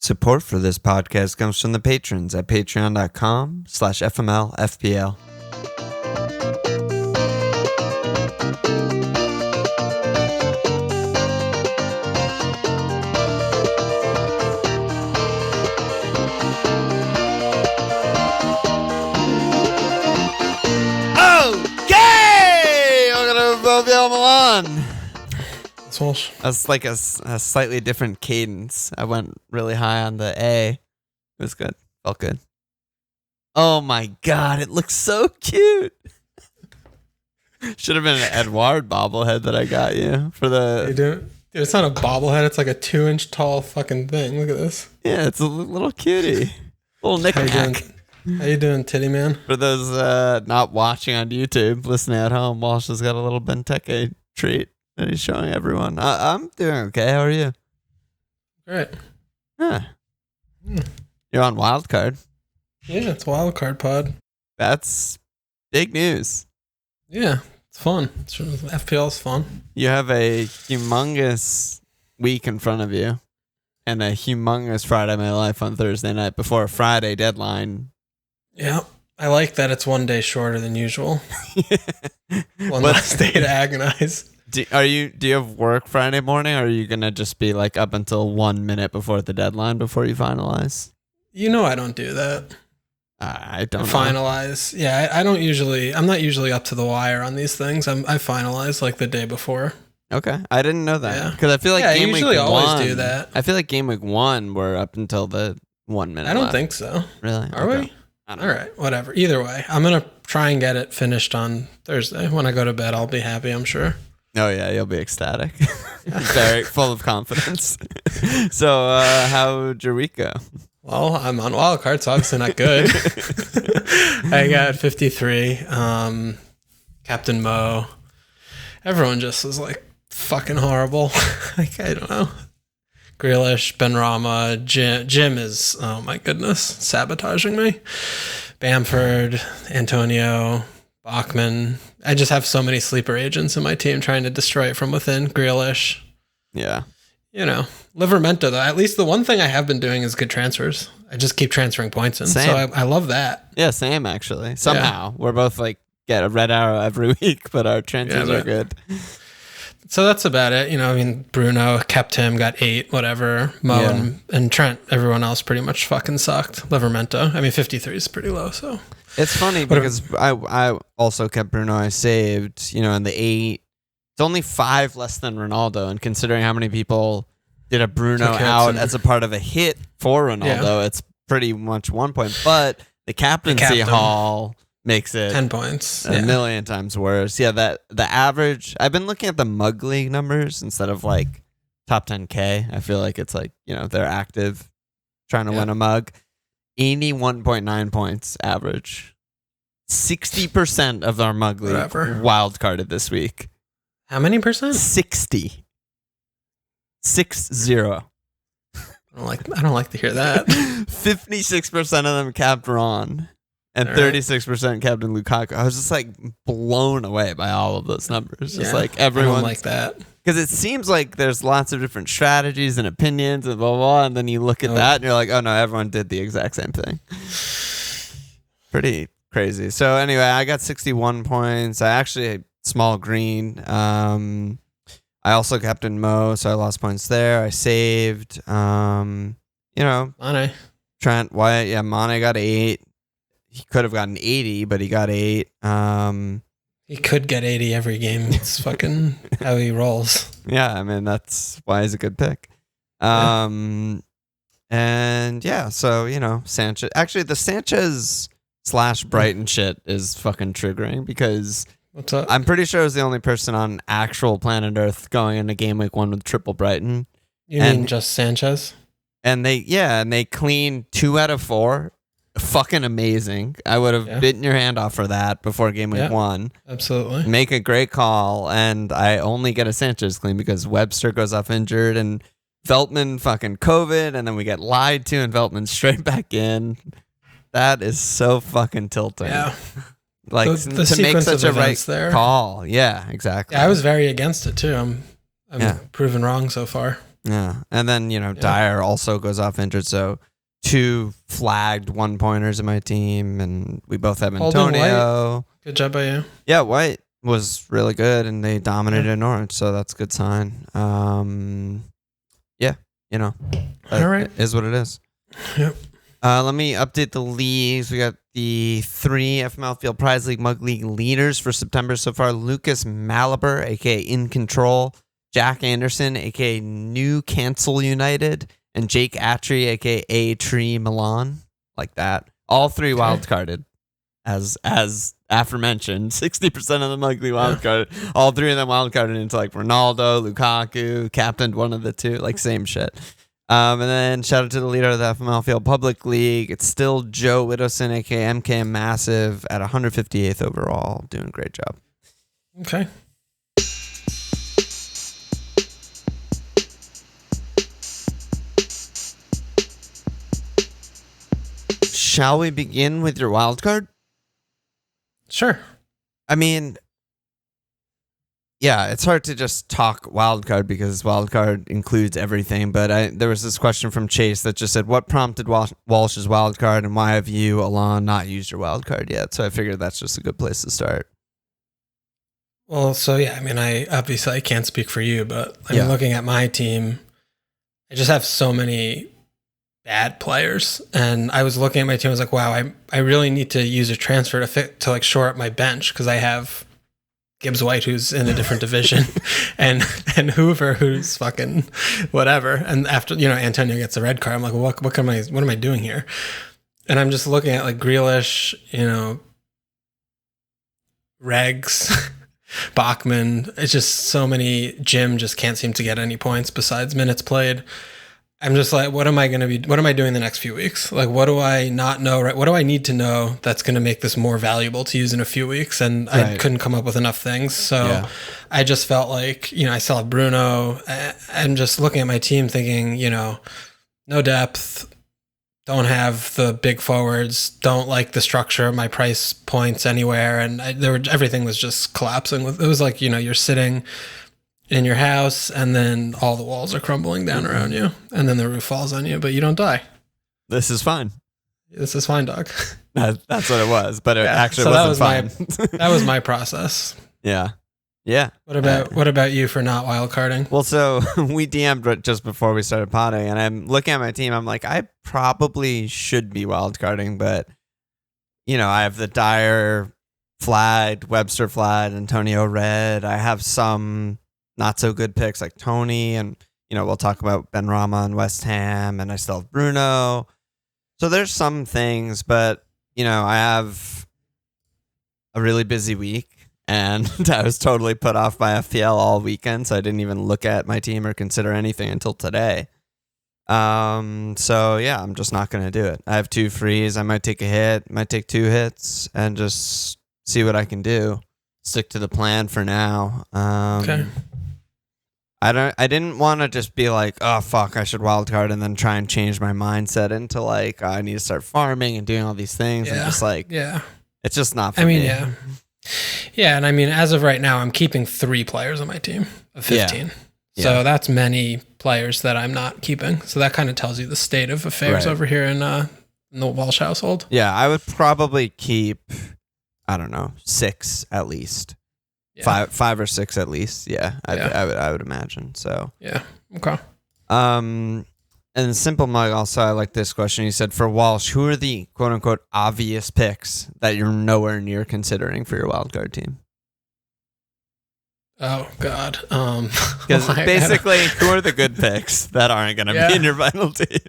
Support for this podcast comes from the patrons at patreon.com/FMLFPL. Okay! We're going to Mobile Milan. It's Walsh. That's like a slightly different cadence. I went really high on the A. It was good. Felt good. Oh my God, it looks so cute. Should have been an Edouard bobblehead that I got you for the... You do? Dude, it's not a bobblehead. It's like a 2-inch tall fucking thing. Look at this. Yeah, it's a little cutie. Little knick-knack. How you doing, titty man? For those not watching on YouTube, listening at home, Walsh has got a little Benteke treat that he's showing everyone. I'm doing okay. How are you? Great. Huh. You're on Wildcard. Yeah, it's Wildcard pod. That's big news. Yeah, it's fun. FPL is fun. You have a humongous week in front of you and a humongous Friday Night Life on Thursday night before a Friday deadline. Yeah, I like that it's one day shorter than usual. One less day to agonize. Do you have work Friday morning, or are you going to just be like up until 1 minute before the deadline before you finalize? You know I don't do that. I don't finalize. Yeah, I'm not usually up to the wire on these things. I finalize like the day before. Okay. I didn't know that. Because I feel like game week 1. Always do that. I feel like game week 1 we're up until the 1 minute I don't left. think so. Really? Are we? I don't know. All right, whatever. Either way, I'm going to try and get it finished on Thursday. When I go to bed, I'll be happy, I'm sure. Oh, yeah, you'll be ecstatic. Very full of confidence. So, how'd your week go? Well, I'm on Wildcard, so obviously not good. I got 53. Captain Mo. Everyone just was like fucking horrible. Like, I don't know. Grealish, Benrahma, Jim is, oh my goodness, sabotaging me. Bamford, Antonio, Bachman. I just have so many sleeper agents in my team trying to destroy it from within. Grealish. Yeah. You know, Livermento, though. At least the one thing I have been doing is good transfers. I just keep transferring points in. Same. So I love that. Yeah, same, actually. Somehow. We're both like, get a red arrow every week, but our transfers are good. So that's about it. You know, I mean, Bruno kept him, got 8, whatever. Mo and Trent, everyone else pretty much fucking sucked. Livermento. I mean, 53 is pretty low, so. It's funny because I also kept Bruno. I saved, in the 8. It's only 5 less than Ronaldo, and considering how many people did a Bruno out as a part of a hit for Ronaldo, it's pretty much 1 point. But the captaincy haul makes it 10 points. A million times worse. Yeah, that the average. I've been looking at the mug league numbers instead of like top 10K. I feel like it's like they're active trying to win a mug. 81.9 points average. 60% of our mug league wildcarded this week. How many percent? 60. 60. I don't like to hear that. 56% of them capped Ron, and 36% captain Lukaku. I was just like blown away by all of those numbers. Just like everyone, I don't like that, because it seems like there's lots of different strategies and opinions and blah blah blah, and then you look at that and you're like, oh no, everyone did the exact same thing. Pretty crazy. So anyway, I got 61 points. I actually small green. I also captained Mo, so I lost points there. I saved, Mane. Trent, Wyatt. Yeah, Mane got 8. He could have gotten 80, but he got 8. He could get 80 every game. It's fucking how he rolls. Yeah, I mean, that's why he's a good pick. And yeah, so, Sanchez. Actually, the Sanchez / Brighton shit is fucking triggering because... What's up? I'm pretty sure I was the only person on actual planet Earth going into game week 1 with triple Brighton. You mean just Sanchez? And they cleaned 2 out of 4. Fucking amazing. I would have bitten your hand off for that before game week 1. Absolutely. Make a great call, and I only get a Sanchez clean because Webster goes off injured and Veltman fucking COVID, and then we get lied to and Veltman straight back in. That is so fucking tilting. Yeah. Like the to make such a right there. call. Yeah, exactly. Yeah, I was very against it too. I'm proven wrong so far. Yeah. And then, Dyer also goes off injured. So 2 flagged 1-pointers in my team, and we both have Antonio. Good job by you. Yeah, White was really good, and they dominated Norwich, so that's a good sign. All right. Is what it is. Yep. Let me update the leagues. We got the 3 FML Field Prize League Mug League leaders for September so far. Lucas Malaber, a.k.a. In Control. Jack Anderson, a.k.a. New Cancel United. And Jake Attree, a.k.a. Tree Milan. Like that. All 3 wildcarded. As aforementioned, 60% of the Mug League wildcarded. All 3 of them wildcarded into like Ronaldo, Lukaku, captained one of the 2. Like same shit. And then shout out to the leader of the FML Field Public League. It's still Joe Widdowson, aka MKM Massive, at 158th overall. Doing a great job. Okay. Shall we begin with your wild card? Sure. I mean, yeah, it's hard to just talk wildcard because wildcard includes everything. But there was this question from Chase that just said, what prompted Walsh's wildcard, and why have you, Alon, not used your wildcard yet? So I figured that's just a good place to start. Well, so yeah, I mean, I can't speak for you, but I'm looking at my team. I just have so many bad players, and I was looking at my team. I was like, wow, I really need to use a transfer to like shore up my bench, because I have Gibbs White, who's in a different division, and Hoover, who's fucking whatever. And after Antonio gets a red card, I'm like, well, what am I doing here? And I'm just looking at like Grealish, Regs, Bachman. It's just so many. Jim just can't seem to get any points besides minutes played. I'm just like, what am I doing the next few weeks? Like, what do I not know? Right? What do I need to know that's going to make this more valuable to use in a few weeks? And I couldn't come up with enough things. So I just felt like, I still have Bruno. I'm just looking at my team thinking, no depth, don't have the big forwards, don't like the structure of my price points anywhere. And everything was just collapsing. It was like, you're sitting in your house, and then all the walls are crumbling down around you, and then the roof falls on you, but you don't die. This is fine. This is fine, dog. That's what it was, but it actually wasn't fine. That was my process. Yeah. What about you for not wildcarding? Well, so we DM'd just before we started potting, and I'm looking at my team. I'm like, I probably should be wildcarding, but I have the Dyer flagged, Webster flagged, Antonio red. I have some not so good picks like Tony, and we'll talk about Ben Rama and West Ham, and I still have Bruno. So there's some things, but I have a really busy week, and I was totally put off by FPL all weekend, so I didn't even look at my team or consider anything until today. So yeah, I'm just not gonna do it. I have 2 frees. I might take a hit, might take 2 hits, and just see what I can do. Stick to the plan for now. Okay. I didn't want to just be like, oh fuck, I should wildcard, and then try and change my mindset into like, I need to start farming and doing all these things. And just like, it's just not for me. Yeah. And I mean, as of right now, I'm keeping 3 players on my team of 15. So that's many players that I'm not keeping. So that kind of tells you the state of affairs over here in the Walsh household. Yeah, I would probably keep, I don't know, 6 at least. Yeah. Five or 6 at least. I would imagine. So okay. And Simple Mug also, I like this question. He said, for Walsh, who are the quote unquote obvious picks that you're nowhere near considering for your wildcard team? Oh God. Because basically, who are the good picks that aren't going to be in your final team?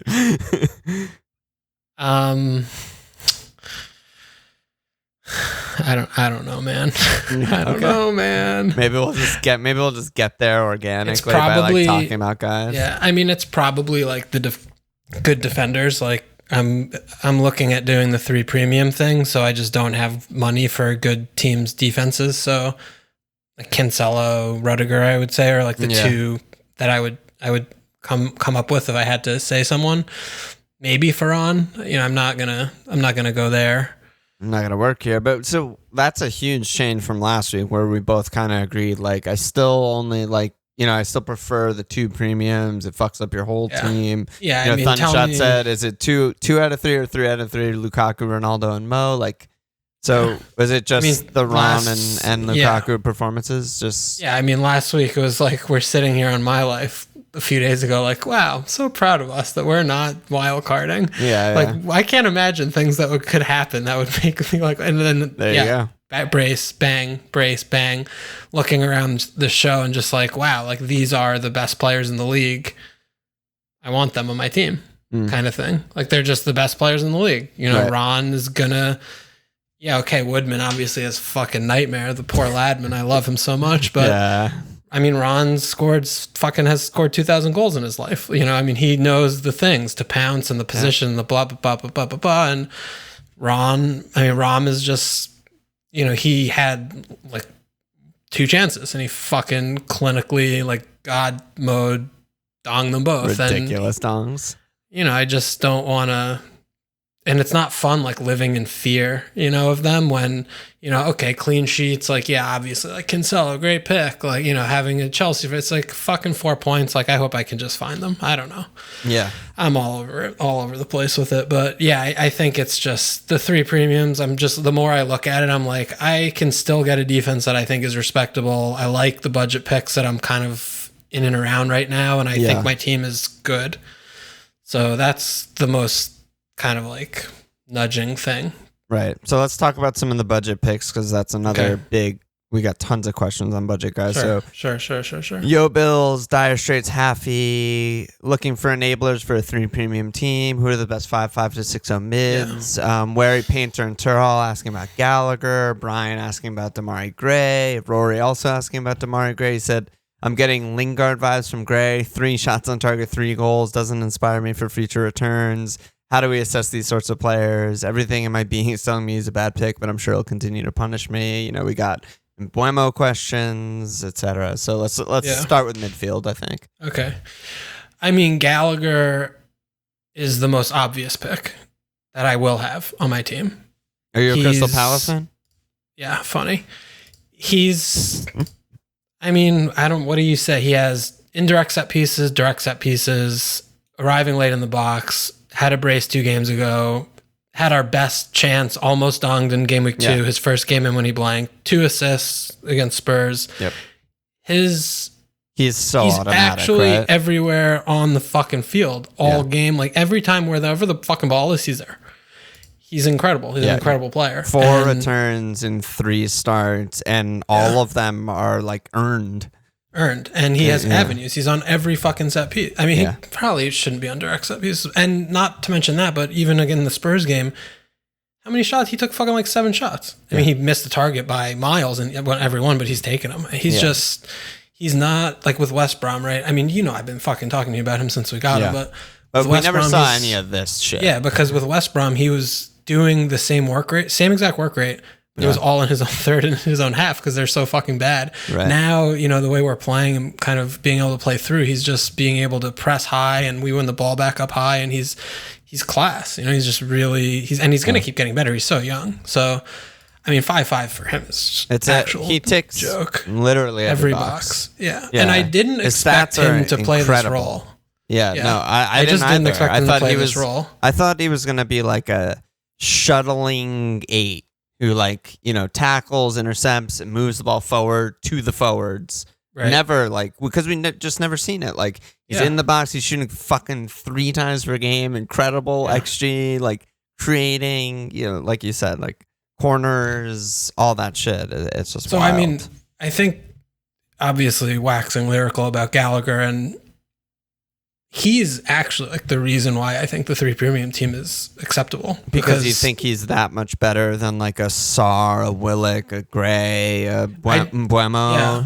I don't know, man. I don't know, man. Maybe we'll just get there organically by like talking about guys. Yeah, I mean, it's probably like the good defenders. Like I'm looking at doing the 3 premium thing, so I just don't have money for good teams' defenses. So like Cancelo, Rudiger, I would say, are like the 2 that I would come up with if I had to say someone. Maybe Ferran. I'm not gonna go there. I'm not going to work here. But so that's a huge change from last week where we both kind of agreed. Like, I still only like, I still prefer the 2 premiums. It fucks up your whole team. Yeah, I mean, Thundershot said, is it 2 out of 3 or 3 out of 3? Lukaku, Ronaldo, and Mo. So was it just the Ron and Lukaku performances? Just I mean, last week it was like we're sitting here on My Life a few days ago, like, wow, I'm so proud of us that we're not wild carding. I can't imagine things that could happen that would make me like, and then there you go. Brace, bang, looking around the show and just like, wow, like these are the best players in the league. I want them on my team, kind of thing. Like they're just the best players in the league. Right. Ron is gonna, Woodman obviously is fucking nightmare. The poor ladman, I love him so much, but I mean, Ron has scored 2,000 goals in his life. I mean, he knows the things to pounce and the position, the blah, blah, blah, blah, blah, blah. And Rom is just, he had like 2 chances and he fucking clinically, like God mode, donged them both. Ridiculous dongs. I just don't want to, and it's not fun, like living in fear, of them when, okay, clean sheets, like, obviously, like Cancelo, great pick, like, having a Chelsea, it's like fucking 4 points. Like, I hope I can just find them. I don't know. Yeah. I'm all over the place with it. But I think it's just the 3 premiums. The more I look at it, I'm like, I can still get a defense that I think is respectable. I like the budget picks that I'm kind of in and around right now. And I think my team is good. So that's the most kind of like nudging thing. Right. So let's talk about some of the budget picks because that's another big. We got tons of questions on budget, guys. Sure. Yo Bills, Dire Straits, Haffy, looking for enablers for a 3 premium team. Who are the best 5 to 6 mids? Wary Painter and Turhall asking about Gallagher. Brian asking about Damari Gray. Rory also asking about Damari Gray. He said, I'm getting Lingard vibes from Gray. 3 shots on target, 3 goals. Doesn't inspire me for future returns. How do we assess these sorts of players? Everything in my being is telling me he's a bad pick, but I'm sure he'll continue to punish me. We got Buemo questions, etc. So let's start with midfield, I think. Okay. I mean, Gallagher is the most obvious pick that I will have on my team. Are you a Crystal Palace fan? Yeah, funny. What do you say? He has indirect set pieces, direct set pieces, arriving late in the box, had a brace 2 games ago, had our best chance, almost donged in game week 2, his first game in when he blanked, 2 assists against Spurs. Yep. He's automatic, actually right? everywhere on the fucking field all game. Like every time wherever the fucking ball is, he's there. He's incredible. He's an incredible player. 4 returns in 3 starts, and all of them are like earned. And he has avenues. He's on every fucking set piece. I mean, he probably shouldn't be on direct set pieces. And not to mention that, but even again in the Spurs game, how many shots? He took fucking like 7 shots. I mean, he missed the target by miles and every one, but he's taken them. He's not like with West Brom, right? I mean, I've been fucking talking to you about him since we got him, but we never saw any of this shit. Yeah, because with West Brom, he was doing the same exact work rate. But it was all in his own third and his own half because they're so fucking bad. Right. Now, the way we're playing and kind of being able to play through, he's just being able to press high and we win the ball back up high and he's class. He's just really, he's going to keep getting better. He's so young. So, I mean, 5-5 for him is he ticks joke. Literally every box. Yeah. And I didn't expect him to play this role. Yeah. No, I just didn't expect him to play this role. I thought he was going to be like a shuttling 8. Who tackles, intercepts, and moves the ball forward to the forwards. Right. Never because we just never seen it. Like he's in the box, he's shooting fucking 3 times per game, incredible XG, creating, like you said, corners, all that shit. It's just wild. I mean, I think obviously waxing lyrical about Gallagher and he's actually the reason why I think the 3 premium team is acceptable. Because you think he's that much better than a Sarr, a Willock, a Gray, a Buemo.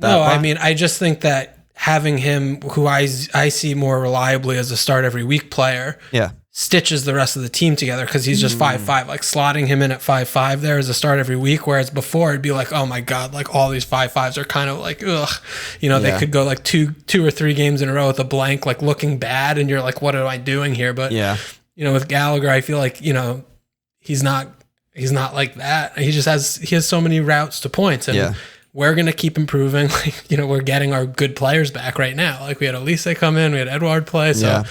I mean, I just think that having him, who I see more reliably as a start every week player, stitches the rest of the team together because he's just 5-5. Slotting him in at 5-5 there as a start every week, whereas before it'd be oh my god, all these 5-5s are kind of ugh. They could go 2 or 3 games in a row with a blank, looking bad, and you're what am I doing here? But with Gallagher, I feel he's not like that. He has so many routes to points, and we're going to keep improving. Like, we're getting our good players back right now. Like, we had Elise come in, we had Edouard play. So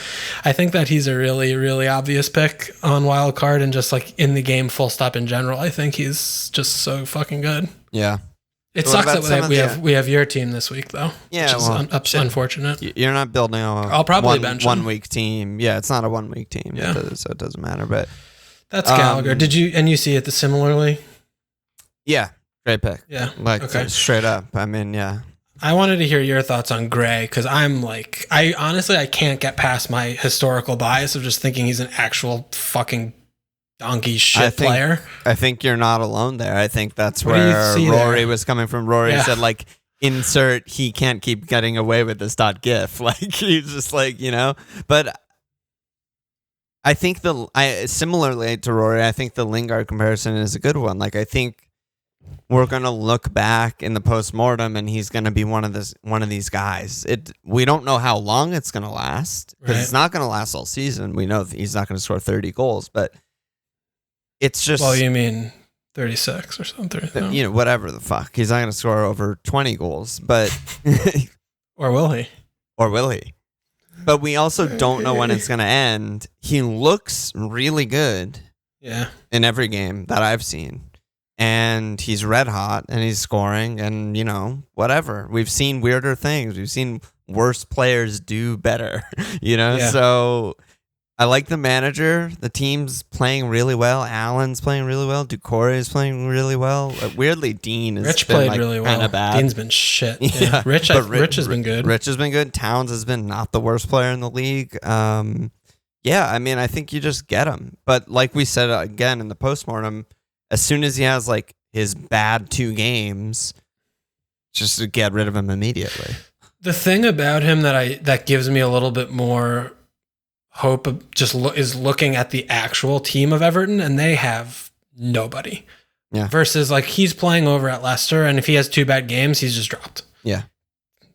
I think that he's a really, really obvious pick on Wildcard, and just like in the game, full stop in general. I think he's just so fucking good. Yeah. It sucks that we have your team this week, though. Yeah, which is unfortunate. You're not building I'll probably bench him. 1 week team. Yeah, it's not a 1 week team, yeah. So it doesn't matter. But that's Gallagher. Did you see it similarly? Yeah, great pick. Yeah, like straight up. I mean, yeah. I wanted to hear your thoughts on Gray, because I honestly can't get past my historical bias of just thinking he's an actual fucking donkey shit player. I think you're not alone there. I think that's where Rory was coming from. Rory said, like, insert, he can't keep getting away with this .gif. Like, he's just like, But I think similarly to Rory, I think the Lingard comparison is a good one. Like, I think we're gonna look back in the postmortem, and he's gonna be one of these guys. We don't know how long it's gonna last, because it's not gonna last all season. We know that he's not gonna score 30 goals, but it's just... Well, you mean 36 or something? No. Whatever the fuck. He's not going to score over 20 goals, but... Or will he? But we also don't know when it's going to end. He looks really good in every game that I've seen. And he's red hot, and he's scoring, and, whatever. We've seen weirder things. We've seen worse players do better, So... I like the manager. The team's playing really well. Allen's playing really well. Ducouré is playing really well. Weirdly, Dean has Rich been played really well. Kind of bad. Dean's been shit. Yeah. Rich has been good. Rich has been good. Towns has been not the worst player in the league. I mean, I think you just get him. But like we said again in the postmortem, as soon as he has like his bad 2 games, just to get rid of him immediately. The thing about him that gives me a little bit more hope is looking at the actual team of Everton, and they have nobody. Yeah. Versus like he's playing over at Leicester, and if he has 2 bad games, he's just dropped. Yeah.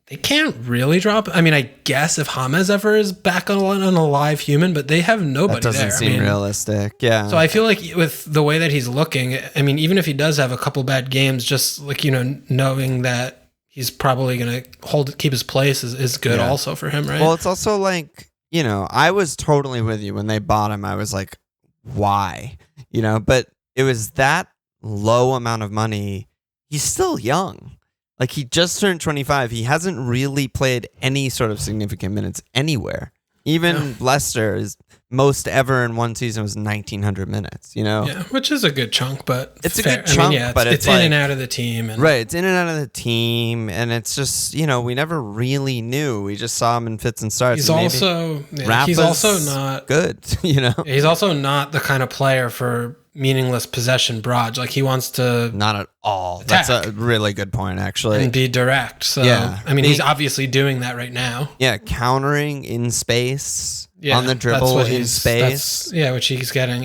They can't really drop. I mean, I guess if James ever is back on a live human, but they have nobody there. That doesn't seem realistic. Yeah. So I feel like with the way that he's looking, I mean, even if he does have a couple bad games, just like, knowing that he's probably going to keep his place is good also for him, right? Well, it's also like, I was totally with you when they bought him. I was like, why? But it was that low amount of money. He's still young. Like, he just turned 25. He hasn't really played any sort of significant minutes anywhere. Even Leicester's most ever in one season was 1,900 minutes, Yeah, which is a good chunk, but it's fair. A good chunk, but it's in and out of the team. Right, it's in and out of the team, and it's just, we never really knew. We just saw him in fits and starts. He's also not good, He's also not the kind of player for meaningless possession barrage. Like, he wants to... Not at all. Attack. That's a really good point, actually. And be direct. So, I mean, he's obviously doing that right now. Yeah, countering in space, on the dribble in space. Which he's getting,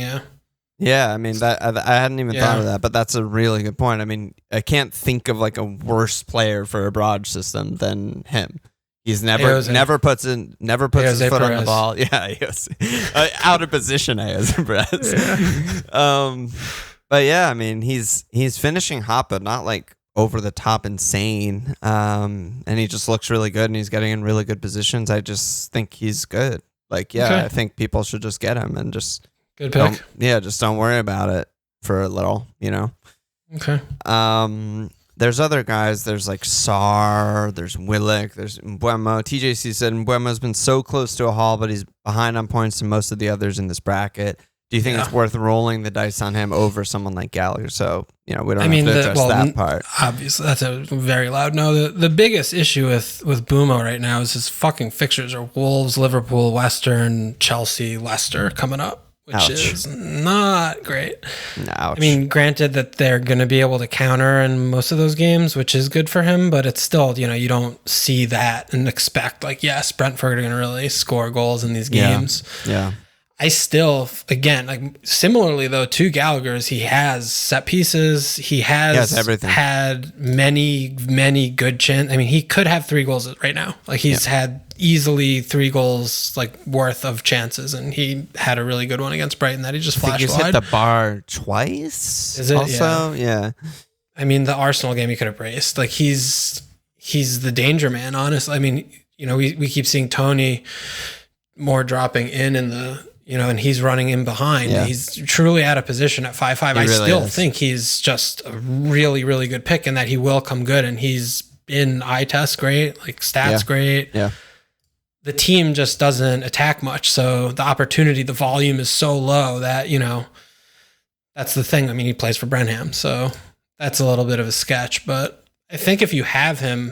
Yeah, I mean, that I hadn't even thought of that, but that's a really good point. I mean, I can't think of like a worse player for a barrage system than him. He's never puts his foot on the ball. Yeah, he was out of position. But yeah, I mean, he's finishing hot, but not like over the top insane. And he just looks really good, and he's getting in really good positions. I just think he's good. Like, I think people should just get him and just good pick. Just don't worry about it for a little. Okay. There's other guys. There's like Sarr. There's Willock. There's Mbeumo. TJC said Mbuemo's been so close to a haul, but he's behind on points to most of the others in this bracket. Do you think it's worth rolling the dice on him over someone like Gallagher? So, we don't have to address that part. Obviously, that's a very loud no. The biggest issue with Mbeumo right now is his fucking fixtures are Wolves, Liverpool, Western, Chelsea, Leicester coming up. Which is not great. Ouch. I mean, granted that they're going to be able to counter in most of those games, which is good for him, but it's still, you don't see that and expect like, yes, Brentford are going to really score goals in these games. Yeah. I still, again, like similarly though to Gallagher's, he has set pieces. He has everything. Had many, many good chances. I mean, he could have 3 goals right now. Like he's had easily 3 goals like worth of chances, and he had a really good one against Brighton that he just flashed wide. Hit the bar twice. Is it? Also, yeah. I mean, the Arsenal game he could have braced. Like he's the danger man, honestly. I mean, we keep seeing Tony more dropping in the, and he's running in behind. Yeah. He's truly out of position at 5'5". I really still think he's just a really, really good pick and that he will come good. And he's in eye test great, like stats great. Yeah. The team just doesn't attack much. So the opportunity, the volume is so low that, that's the thing. I mean, he plays for Brenham, so that's a little bit of a sketch. But I think if you have him,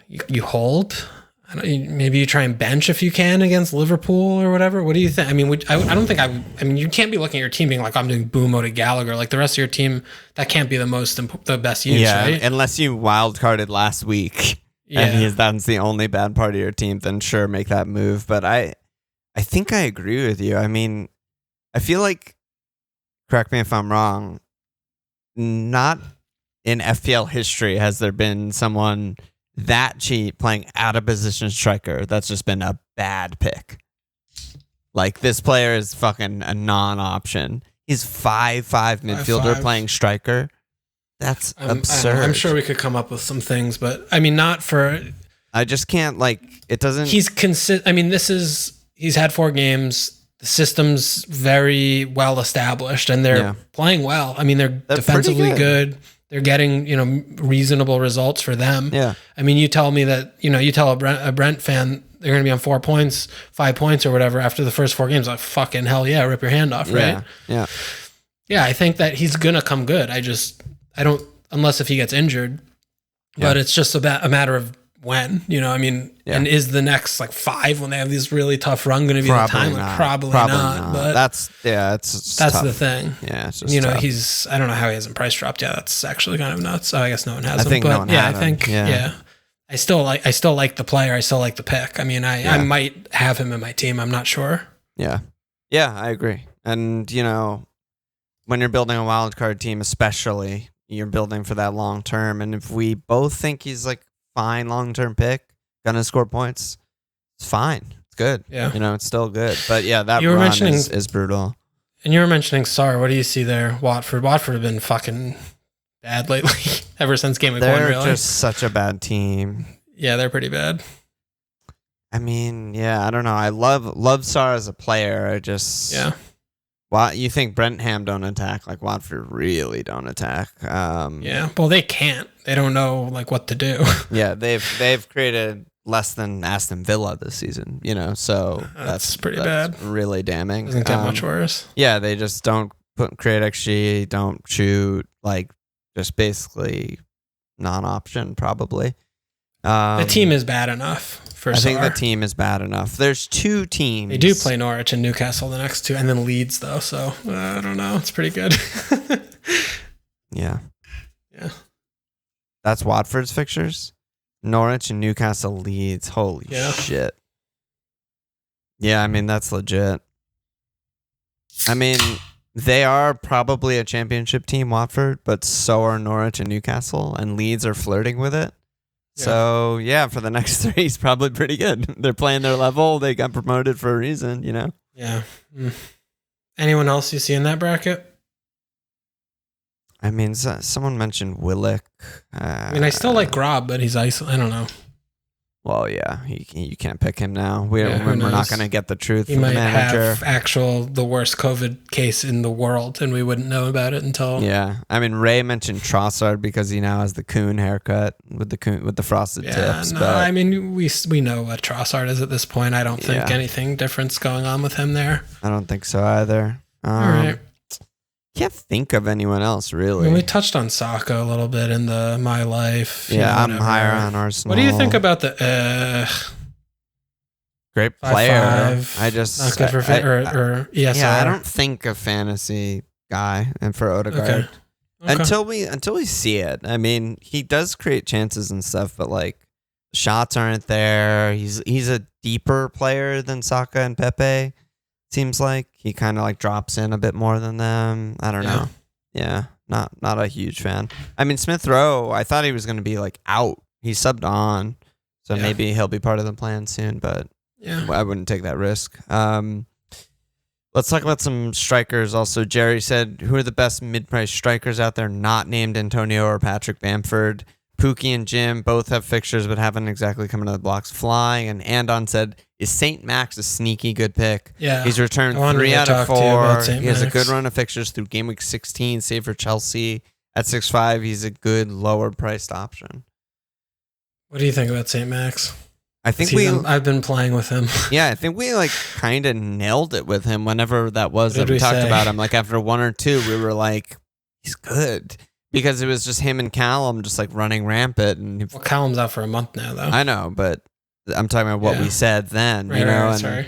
you hold. Maybe you try and bench if you can against Liverpool or whatever. What do you think? I mean, I don't think I mean, you can't be looking at your team being like, I'm doing Boomo to Gallagher. Like the rest of your team, that can't be the best use, right? Unless you wildcarded last week and that's the only bad part of your team, then sure, make that move. But I think I agree with you. I mean, I feel like, correct me if I'm wrong, not in FPL history has there been someone that cheap playing out of position striker that's just been a bad pick. Like this player is fucking a non-option. He's 5'5" midfielder playing striker. That's absurd. I'm sure we could come up with some things, but I mean, not for. I just can't it doesn't. I mean, he's had 4 games. The system's very well established, and they're playing well. I mean, they're defensively good. They're getting, reasonable results for them. Yeah. I mean, you tell me that, you tell a Brent fan they're going to be on 4 points, 5 points or whatever after the first 4 games. Like, fucking hell yeah, rip your hand off, right? Yeah. Yeah, I think that he's going to come good. I don't, unless if he gets injured. But it's just a matter of when, I mean, and is the next 5 when they have this really tough run going to be the time? Like, probably not. But that's tough. The thing. Yeah, it's just tough. I don't know how he hasn't price dropped yet. That's actually kind of nuts. I guess no one has him. I still like the player. I still like the pick. I mean, I might have him in my team. I'm not sure. Yeah, I agree. And when you're building a wild card team, especially, you're building for that long term. And if we both think he's fine long-term pick, gonna score points, it's fine, it's good. It's still good. But that run is brutal. And you were mentioning Sarr. What do you see there? Watford have been fucking bad lately. Ever since Game Week 1, really. They're just such a bad team. Yeah, they're pretty bad. I mean, I don't know. I love Sarr as a player. I just you think Brentham don't attack? Like Watford really don't attack. Well, they can't. They don't know what to do. They've created less than Aston Villa this season. So that's pretty bad. Really damning. Doesn't get much worse. Yeah, they just don't create XG, don't shoot. Just basically non-option probably. The team is bad enough. I think the team is bad enough. There's 2 teams. They do play Norwich and Newcastle the next 2, and then Leeds though. So I don't know. It's pretty good. Yeah. That's Watford's fixtures. Norwich and Newcastle, Leeds. Holy shit. Yeah, I mean that's legit. I mean, they are probably a championship team, Watford, but so are Norwich and Newcastle, and Leeds are flirting with it. So, for the next 3, he's probably pretty good. They're playing their level. They got promoted for a reason, Yeah. Anyone else you see in that bracket? I mean, someone mentioned Willock. I still like Grob, but he's isolated. I don't know. Well, you can't pick him now. We're not going to get the truth he from the might manager. Have the worst COVID case in the world, and we wouldn't know about it until. Yeah, I mean, Ray mentioned Trossard because he now has the coon haircut with the frosted tips. No, I mean, we know what Trossard is at this point. I don't think anything different's going on with him there. I don't think so either. All right. Can't think of anyone else really. I mean, we touched on Saka a little bit in the My Life. I'm higher on Arsenal. What do you think about the great player? 5-5, I just not good for or ESR. Yeah, I don't think a fantasy guy and for Odegaard. Okay. Until we see it. I mean, he does create chances and stuff, but shots aren't there. He's a deeper player than Saka and Pepe. Seems like he kind of drops in a bit more than them. I don't know. Yeah, not a huge fan. I mean, Smith Rowe, I thought he was going to be out. He subbed on, so maybe he'll be part of the plan soon. But I wouldn't take that risk. Let's talk about some strikers. Also, Jerry said, who are the best mid-price strikers out there not named Antonio or Patrick Bamford? Pookie and Jim both have fixtures but haven't exactly come into the blocks flying. And Andon said, is St. Max a sneaky good pick? Yeah. He's returned 3 out of 4. He has a good run of fixtures through game week 16, save for Chelsea. At 6'5", he's a good lower priced option. What do you think about St. Max? I think I've been playing with him. Yeah, I think we like kind of nailed it with him whenever that was that we talked about him. Like after 1 or 2, we were like, he's good. Because it was just him and Callum just like running rampant. And well, Callum's out for a month now, though. I know, but I'm talking about what we said then. Right, you know, right, and sorry.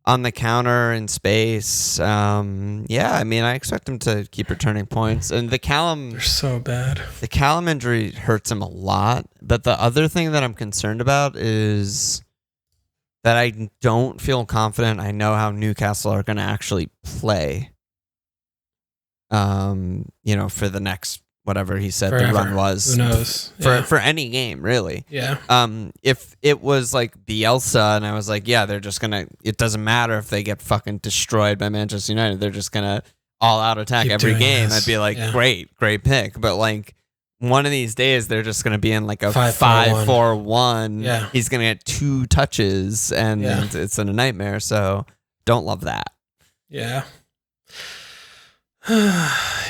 On the counter in space. Yeah, I mean, I expect him to keep returning points. And they're so bad. The Callum injury hurts him a lot. But the other thing that I'm concerned about is that I don't feel confident I know how Newcastle are going to actually play. You know, for the next whatever he said Forever. The run was. Who knows? For any game, really. Yeah. If it was like Bielsa and I was like, yeah, they're just gonna, it doesn't matter if they get fucking destroyed by Manchester United, they're just gonna all out attack Keep every doing game. this. I'd be like, Yeah. great pick. But like one of these days they're just gonna be in like a 5-4-1. 5-4-1. Yeah. He's gonna get 2 touches and it's a nightmare. So don't love that. Yeah.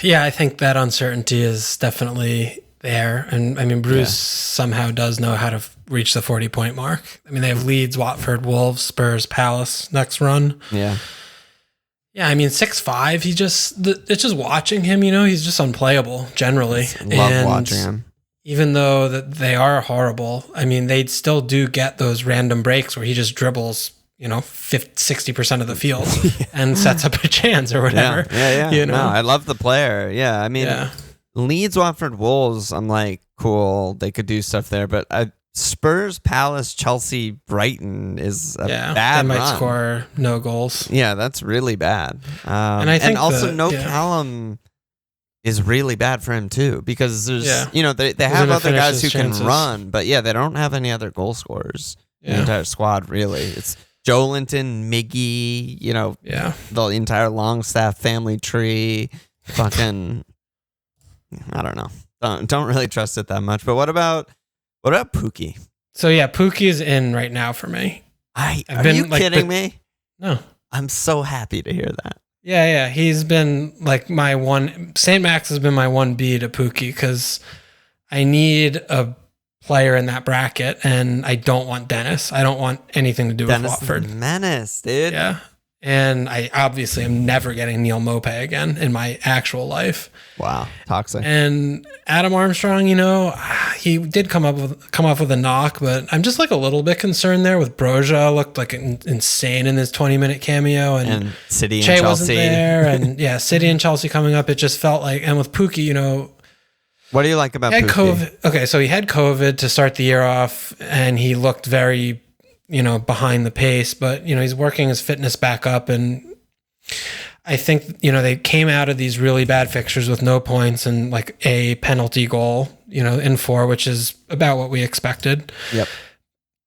Yeah, I think that uncertainty is definitely there. And I mean, Bruce somehow does know how to reach the 40-point mark. I mean, they have Leeds, Watford, Wolves, Spurs, Palace next run. Yeah. Yeah, I mean, 6'5", it's just watching him, you know, he's just unplayable generally. Love watching him. Even though that they are horrible, I mean, they still do get those random breaks where he just dribbles, you know, 60% of the field and sets up a chance or whatever. Yeah. You know? No, I love the player. Yeah, I mean, Leeds, Watford, Wolves, I'm like, cool, they could do stuff there. But Spurs, Palace, Chelsea, Brighton is a bad they might run. score no goals. Yeah, that's really bad. And I think also Callum is really bad for him too, because there's, you know, they have other guys who can run, but they don't have any other goal scorers in the entire squad, really. It's Joelinton, Miggy, you know, the entire Longstaff family tree. Fucking, I don't know. Don't really trust it that much. But what about Pookie? So Pookie is in right now for me. Are you kidding me? No. I'm so happy to hear that. Yeah. He's been like my one. St. Max has been my 1B to Pookie because I need a player in that bracket, and I don't want Dennis. I don't want anything to do with Watford. Dennis menace, dude. Yeah. And I obviously am never getting Neil Maupay again in my actual life. Wow, toxic. And Adam Armstrong, you know, he did come off with a knock, but I'm just like a little bit concerned there with Broja. Looked like insane in his 20-minute cameo, and City and Che Chelsea wasn't there, and City and Chelsea coming up. It just felt like, and with Pookie, you know. What do you like about Pookie? COVID. Okay, so he had COVID to start the year off, and he looked very, you know, behind the pace, but, you know, he's working his fitness back up, and I think, you know, they came out of these really bad fixtures with no points and like a penalty goal, you know, in 4, which is about what we expected. Yep.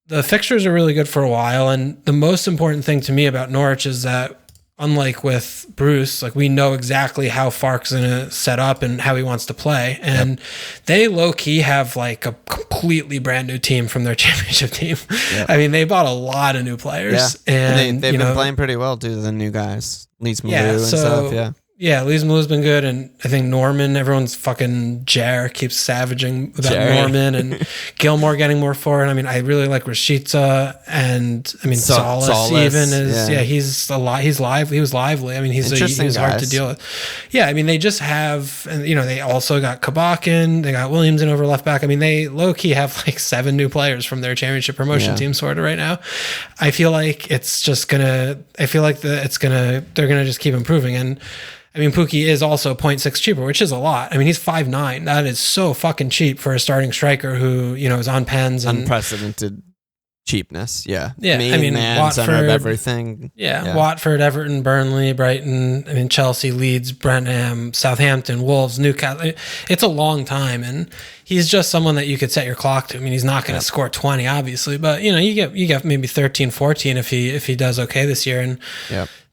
The fixtures are really good for a while, and the most important thing to me about Norwich is that, unlike with Bruce, like we know exactly how Fark's going to set up and how he wants to play. And they low key have like a completely brand new team from their championship team. Yep. I mean, they bought a lot of new players, and they've been playing pretty well too. The new guys, Leeds Malou and stuff. Yeah, Leeds Malou's been good, and I think Norman, everyone's fucking keeps savaging about Norman, and Gilmore getting more forward. I mean, I really like Rashica, and I mean Solis even is he's a lot. He was lively. I mean, he was hard to deal with. Yeah, I mean, they just have, and you know, they also got Kabakin, they got Williamson over left back. I mean, they low key have like 7 new players from their championship promotion team sort of right now. I feel like it's just gonna. I feel like they're gonna just keep improving. And I mean, Pookie is also 0.6 cheaper, which is a lot. I mean, he's 5'9". That is so fucking cheap for a starting striker who, you know, is on pens. And unprecedented cheapness. Yeah. I mean, Watford, center of everything. Yeah. Watford, Everton, Burnley, Brighton, I mean, Chelsea, Leeds, Brentham, Southampton, Wolves, Newcastle. It's a long time, and he's just someone that you could set your clock to. I mean, he's not going to score 20, obviously, but you know, you get maybe 13, 14 if he does okay this year. And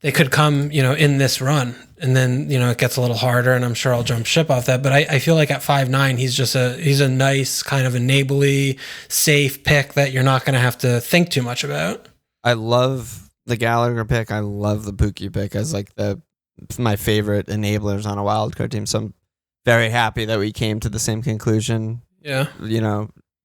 they could come, in this run, and then it gets a little harder, and I'm sure I'll jump ship off that. But I feel like at 5'9", he's a nice kind of enably safe pick that you're not going to have to think too much about. I love the Gallagher pick. I love the Pukki pick as like my favorite enablers on a wildcard team. So I'm very happy that we came to the same conclusion. Yeah,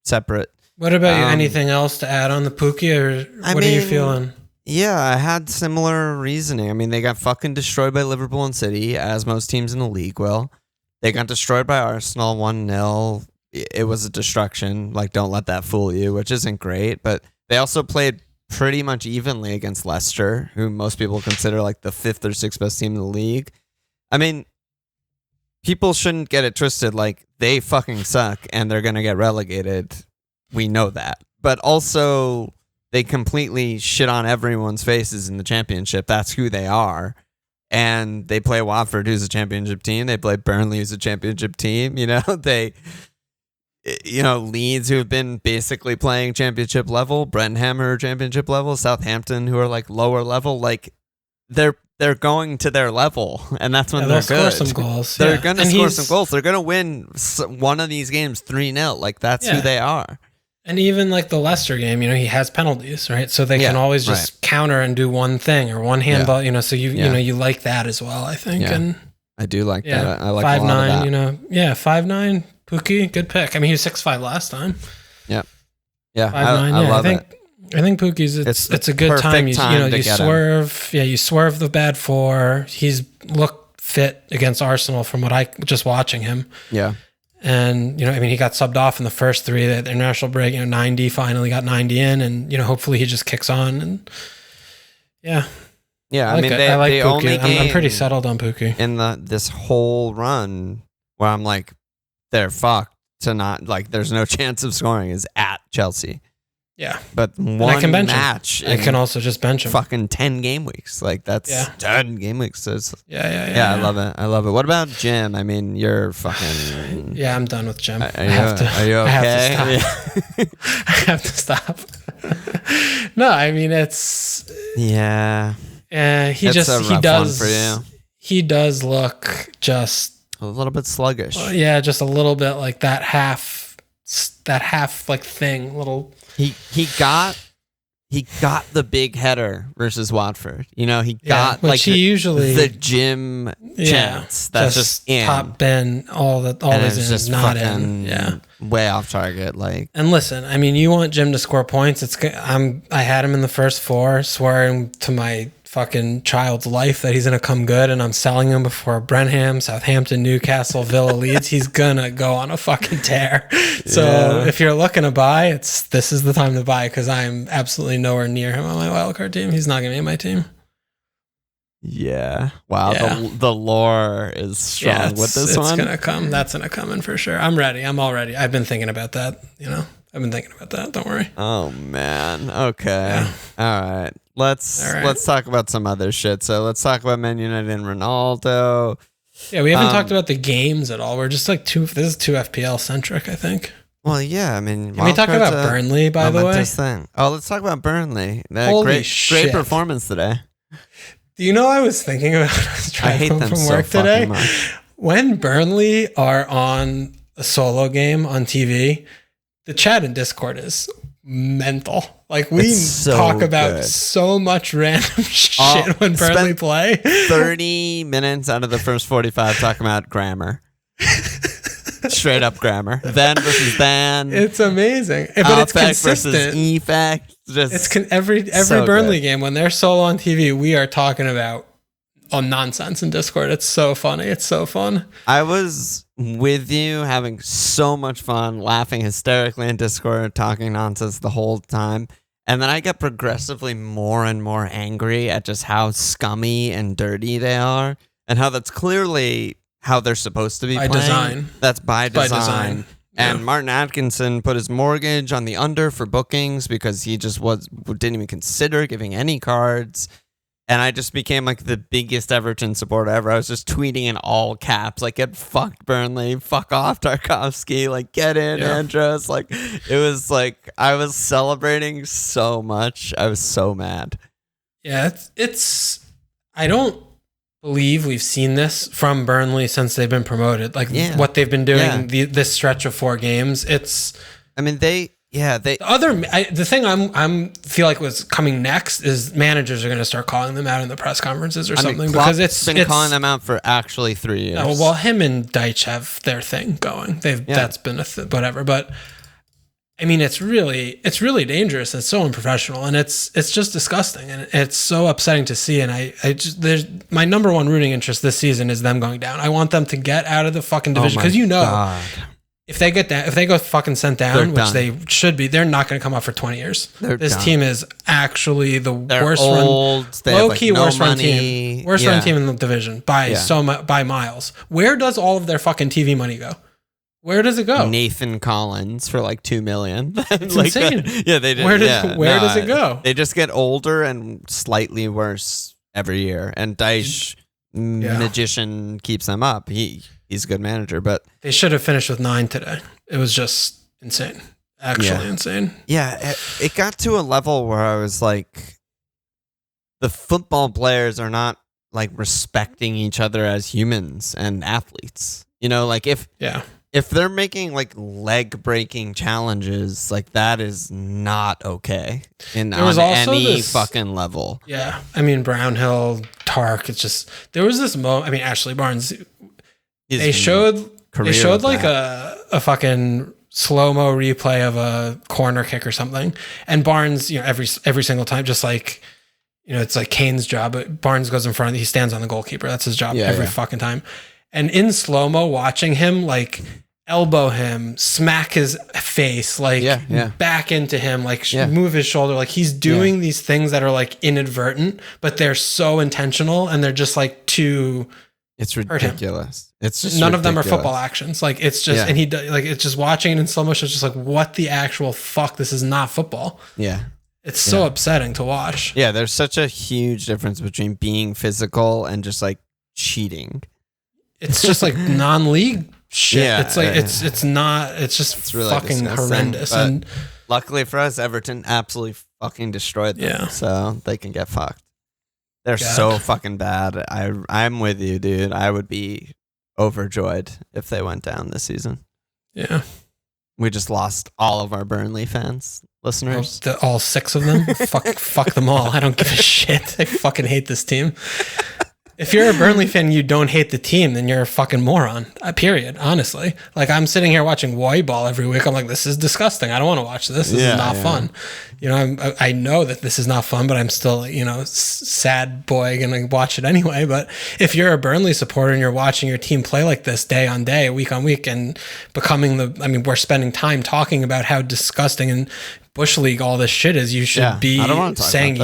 separate. What about you? Anything else to add on the Pukki, or what are you feeling? Yeah, I had similar reasoning. I mean, they got fucking destroyed by Liverpool and City, as most teams in the league will. They got destroyed by Arsenal 1-0. It was a destruction. Like, don't let that fool you, which isn't great. But they also played pretty much evenly against Leicester, who most people consider like the 5th or 6th best team in the league. I mean, people shouldn't get it twisted. Like, they fucking suck and they're going to get relegated. We know that. But also, they completely shit on everyone's faces in the championship. That's who they are. And they play Watford, who's a championship team. They play Burnley, who's a championship team. Leeds, who have been basically playing championship level. Brentford are championship level. Southampton, who are like lower level. Like, they're going to their level, and that's when they're good. Score some goals. They're going to score some goals. They're going to win one of these games 3-0. Like, that's who they are. And even like the Leicester game, he has penalties, right? So they can always just counter and do one thing or one handball, so you like that as well, I think. Yeah. And I do like that. I like 5'9", a lot of that. 5'9", Pukki, good pick. I mean, he was 6'5" last time. Yeah. Yeah. 5'9", I love it. I think Pukki's it's a good time. You swerve. Yeah, you swerve the bad 4. He's looked fit against Arsenal from what I just watching him. Yeah. And, he got subbed off in the first 3, the international break, 90, finally got 90 in, and, hopefully he just kicks on. And yeah. Yeah, I like Pukki. I'm pretty settled on Pukki. In this whole run where I'm like, they're fucked to not, like, there's no chance of scoring is at Chelsea. Yeah. But one match. I can also just bench him. Fucking 10 game weeks. Like, that's 10 game weeks. So yeah. I love it. I love it. What about Jim? I mean, you're fucking... Yeah, I'm done with Jim. Are you okay? I have to stop. No, I mean, it's... Yeah. He does look just... A little bit sluggish. Just a little bit like that half like thing, little... He got the big header versus Watford. He got the gym chance. That's just in. Top bin, all is in, just not in. Yeah. Way off target. Like, and listen, I mean, you want Jim to score points. I had him in the first 4, swearing to my fucking child's life that he's gonna come good, and I'm selling him before Brenham, Southampton, Newcastle, Villa, Leeds. He's gonna go on a fucking tear. So if you're looking to buy, this is the time to buy, because I'm absolutely nowhere near him on my wildcard team. He's not gonna be in my team. Yeah. Wow. Yeah. The lore is strong with this one. It's gonna come. That's gonna come in for sure. I'm ready. I'm all ready. I've been thinking about that. I've been thinking about that. Don't worry. Oh man. Okay. Yeah. All right. Let's talk about some other shit. So let's talk about Man United and Ronaldo. Yeah, we haven't talked about the games at all. We're just like this is too FPL centric, I think. Well, yeah. I mean, can we talk about Burnley, by the way? Thing. Oh, let's talk about Burnley. Great performance today. Do you know I was thinking about driving home from work today? When Burnley are on a solo game on TV, the chat in Discord is mental. Like, we talk about so much random shit when Burnley play. 30 minutes out of the first 45 talking about grammar. Straight up grammar. Then versus then. It's amazing. But it's consistent. Versus effect. Every Burnley game, when they're solo on TV, we are talking about nonsense in Discord. It's so funny. It's so fun. I was with you, having so much fun, laughing hysterically in Discord, talking nonsense the whole time. And then I get progressively more and more angry at just how scummy and dirty they are, and how that's clearly how they're supposed to be playing. Design. That's by design. And Martin Atkinson put his mortgage on the under for bookings because he just didn't even consider giving any cards. And I just became like the biggest Everton supporter ever. I was just tweeting in all caps, like, get fucked, Burnley, fuck off, Tarkovsky, like, get in, Andros. Like, it was like, I was celebrating so much. I was so mad. Yeah, I don't believe we've seen this from Burnley since they've been promoted. Like what they've been doing this stretch of 4 games. The thing I'm feel like was coming next is managers are going to start calling them out in the press conferences or something, because it's been calling them out for actually 3 years. Well, him and Deitch have their thing going. That's been whatever, but I mean, it's really dangerous. It's so unprofessional, and it's just disgusting, and it's so upsetting to see. And there's my number one rooting interest this season is them going down. I want them to get out of the fucking division, because God. If they get that, if they go fucking sent down, which they should be, they're not going to come up for 20 years. This team is actually the worst run, low-key worst run team in the division by miles. Where does all of their fucking TV money go? Where does it go? Nathan Collins for like $2 million. It's insane. They did. Where does it go? They just get older and slightly worse every year. And Deitch, magician, keeps them up. He's a good manager, but they should have finished with 9 today. It was just insane. Actually insane. Yeah, it got to a level where I was like, the football players are not like respecting each other as humans and athletes. You know, like if they're making like leg breaking challenges, like that is not okay on any fucking level. Yeah, I mean Brownhill, Tark. It's just there was this moment. I mean Ashley Barnes. They showed like a fucking slow-mo replay of a corner kick or something, and Barnes, every single time, just like, it's like Kane's job, but Barnes goes in front, he stands on the goalkeeper. That's his job every fucking time. And in slow-mo, watching him like elbow him, smack his face, like back into him, like move his shoulder, like he's doing these things that are like inadvertent, but they're so intentional, and they're just like too. It's ridiculous. It's just none of them are football actions. Like it's just, and it's just watching it in slow motion. It's just like, what the actual fuck? This is not football. Yeah. It's so upsetting to watch. Yeah. There's such a huge difference between being physical and just like cheating. It's just like non-league shit. Yeah, it's like, it's really fucking horrendous. And luckily for us, Everton absolutely fucking destroyed them. So they can get fucked. They're so fucking bad. I'm with you, dude. I would be overjoyed if they went down this season. Yeah. We just lost all of our Burnley fans, listeners. All 6 of them? fuck them all. I don't give a shit. I fucking hate this team. If you're a Burnley fan and you don't hate the team, then you're a fucking moron. Period. Honestly. Like, I'm sitting here watching Y ball every week. I'm like, this is disgusting. I don't want to watch this. This is not fun. I know that this is not fun, but I'm still, sad boy gonna watch it anyway. But if you're a Burnley supporter and you're watching your team play like this day on day, week on week, and becoming we're spending time talking about how disgusting and Bush League all this shit is. You should be saying,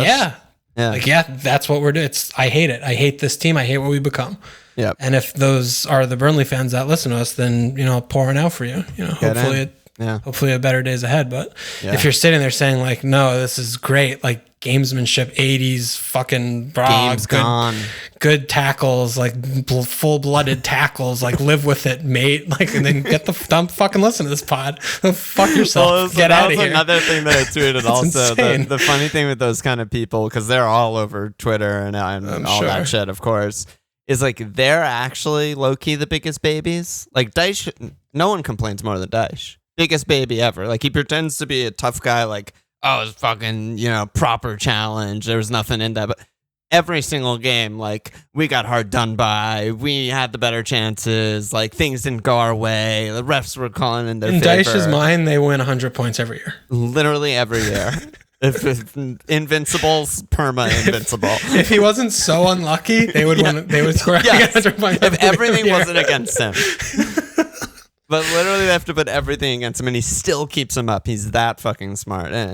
that's what we're doing. I hate it. I hate this team. I hate what we become. Yeah. And if those are the Burnley fans that listen to us, then, pouring out for you, hopefully a better days ahead. But if you're sitting there saying like, no, this is great, like gamesmanship, 80s fucking good tackles, like full-blooded tackles, like live with it, mate. Like, and then don't fucking listen to this pod. Fuck yourself. Get out of here. Another thing that I tweeted also. The funny thing with those kind of people, because they're all over Twitter and all that shit, of course, is like they're actually low-key the biggest babies. Like Deitch, no one complains more than Deitch. Biggest baby ever. Like he pretends to be a tough guy, like, oh, it's fucking, proper challenge. There was nothing in that. But every single game, like, we got hard done by. We had the better chances. Like, things didn't go our way. The refs were calling in their favor. In Deitch's mind, they win 100 points every year. Literally every year. If Invincible's perma-invincible. If he wasn't so unlucky, they would win. They would score 100 points. If everything wasn't against him. But literally they have to put everything against him, and he still keeps him up. He's that fucking smart. And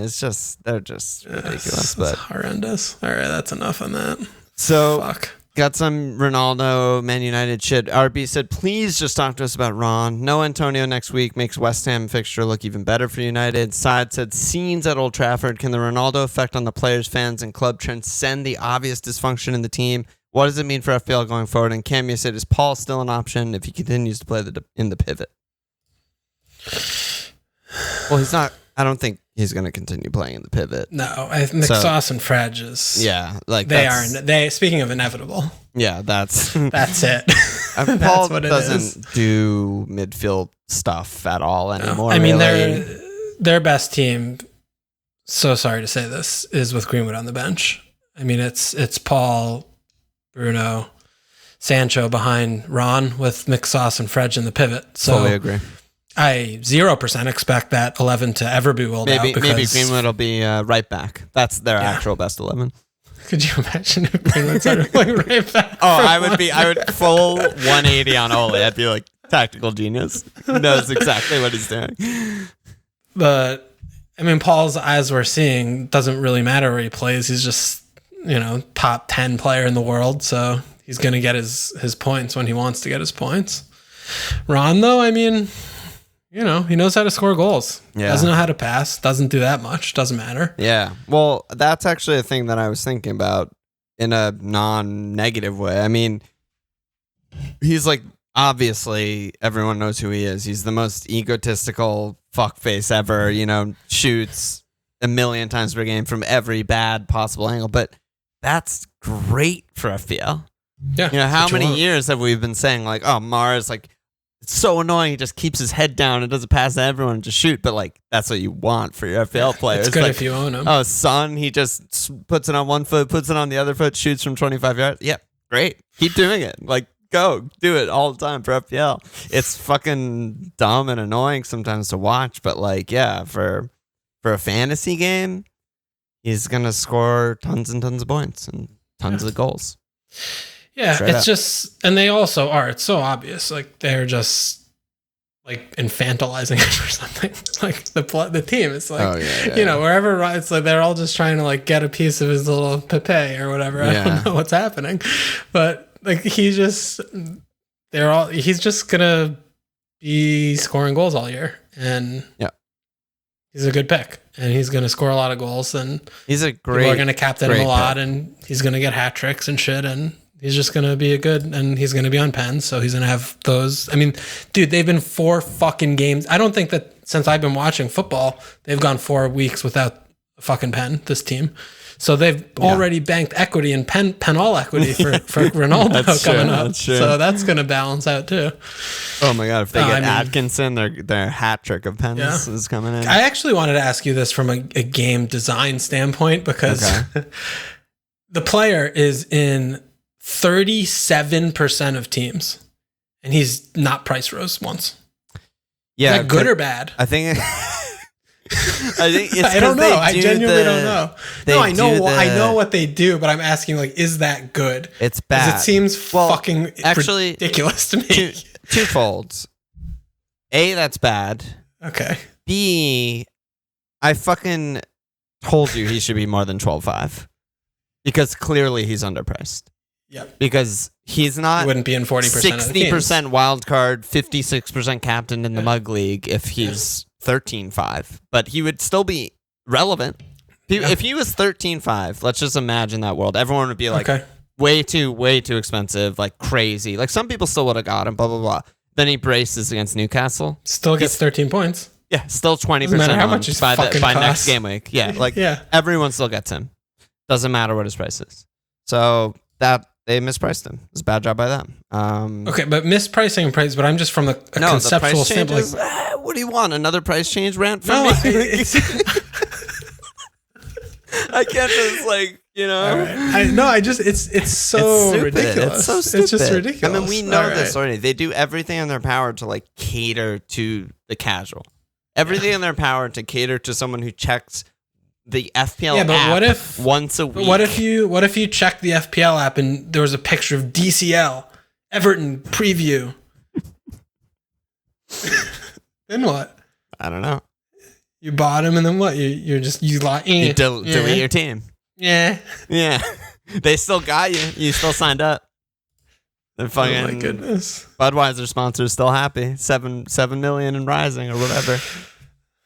they're just ridiculous. But horrendous. All right, that's enough on that. So, got some Ronaldo, Man United shit. RB said, please just talk to us about Ron. No Antonio next week makes West Ham fixture look even better for United. Side said, scenes at Old Trafford. Can the Ronaldo effect on the players, fans, and club transcend the obvious dysfunction in the team? What does it mean for FPL going forward? And Cameo said, is Paul still an option if he continues to play in the pivot? Well, he's not. I don't think he's going to continue playing in the pivot. No, McSauce and Fredge is. Yeah, like they. Speaking of inevitable. Yeah, that's it. Paul doesn't do midfield stuff at all anymore. I mean, really. their best team. So sorry to say this, is with Greenwood on the bench. I mean, it's Paul, Bruno, Sancho behind Ron with McSauce and Fredge in the pivot. So fully agree. I 0% expect that 11 to ever be rolled out. Maybe Greenwood will be right back. That's their actual best 11. Could you imagine if Greenwood started playing right back? Oh, I would full 180 on Ole. I'd be like, tactical genius. He knows exactly what he's doing. But I mean, Paul's, as we're seeing, doesn't really matter where he plays. He's just, top 10 player in the world. So he's going to get his points when he wants to get his points. Ron, though, I mean, he knows how to score goals. Yeah. Doesn't know how to pass. Doesn't do that much. Doesn't matter. Yeah. Well, that's actually a thing that I was thinking about in a non-negative way. I mean, he's like, obviously, everyone knows who he is. He's the most egotistical fuckface ever, shoots a million times per game from every bad possible angle. But that's great for FPL. Yeah. How many years have we been saying, like, oh, Mars, like, it's so annoying. He just keeps his head down and doesn't pass to everyone and just shoot. But, like, that's what you want for your FPL players. It's good like, if you own him. Oh, Son, he just puts it on one foot, puts it on the other foot, shoots from 25 yards. Yep, great. Keep doing it. Like, go do it all the time for FPL. It's fucking dumb and annoying sometimes to watch, but like, yeah, for a fantasy game, he's gonna score tons and tons of points and tons of goals. Yeah, it's just, and they also are. It's so obvious, like they're just like infantilizing him or something. Like the team, it's like wherever it's like they're all just trying to like get a piece of his little Pepe or whatever. I don't know what's happening, but. Like he's just gonna be scoring goals all year, and he's a good pick, and he's gonna score a lot of goals, and he's a great. People are gonna captain him a lot, pick. And he's gonna get hat tricks and shit, and he's just gonna be and he's gonna be on pens, so he's gonna have those. I mean, dude, they've been 4 fucking games. I don't think that since I've been watching football, they've gone 4 weeks without a fucking pen. This team. So they've already banked equity and penal equity for Ronaldo coming up. So that's going to balance out too. Oh my God. If they get Atkinson, their hat trick of pens is coming in. I actually wanted to ask you this from a game design standpoint because the player is in 37% of teams and he's not price rose once. Yeah. Is that good or bad? I think it's I don't know. I genuinely don't know. No, I know what they do, but I'm asking, like, is that good? It's bad. It seems fucking ridiculous to me. Twofold. A, that's bad. Okay. B, I fucking told you he should be more than 12.5 because clearly he's underpriced. Yep. Because he's not. He wouldn't be in 40% 60% wild card, 56% captain in the mug league if he's 13.5, but he would still be relevant. If he was 13.5, let's just imagine that world. Everyone would be like, way too expensive, like crazy. Like some people still would have got him, blah, blah, blah. Then he braces against Newcastle. Still gets 13 points. Yeah, still 20% Doesn't matter how much by next game week. Yeah, like everyone still gets him. Doesn't matter what his price is. So that they mispriced him. It's a bad job by them. Okay, but mispricing and price, but I'm just from a conceptual standpoint. What do you want? Another price change rant from me? I can't just like, Right. It's so ridiculous. It's so stupid. It's just ridiculous. I mean, we know this already. They do everything in their power to like cater to the casual. Everything in their power to cater to someone who checks the FPL app once a week. What if you check the FPL app and there was a picture of DCL, Everton preview? Then what? I don't know. You bought him and then what? You delete your team. Yeah. Yeah. They still got you. You still signed up. They're fucking, oh my goodness. Budweiser sponsors still happy. 7 million and rising or whatever.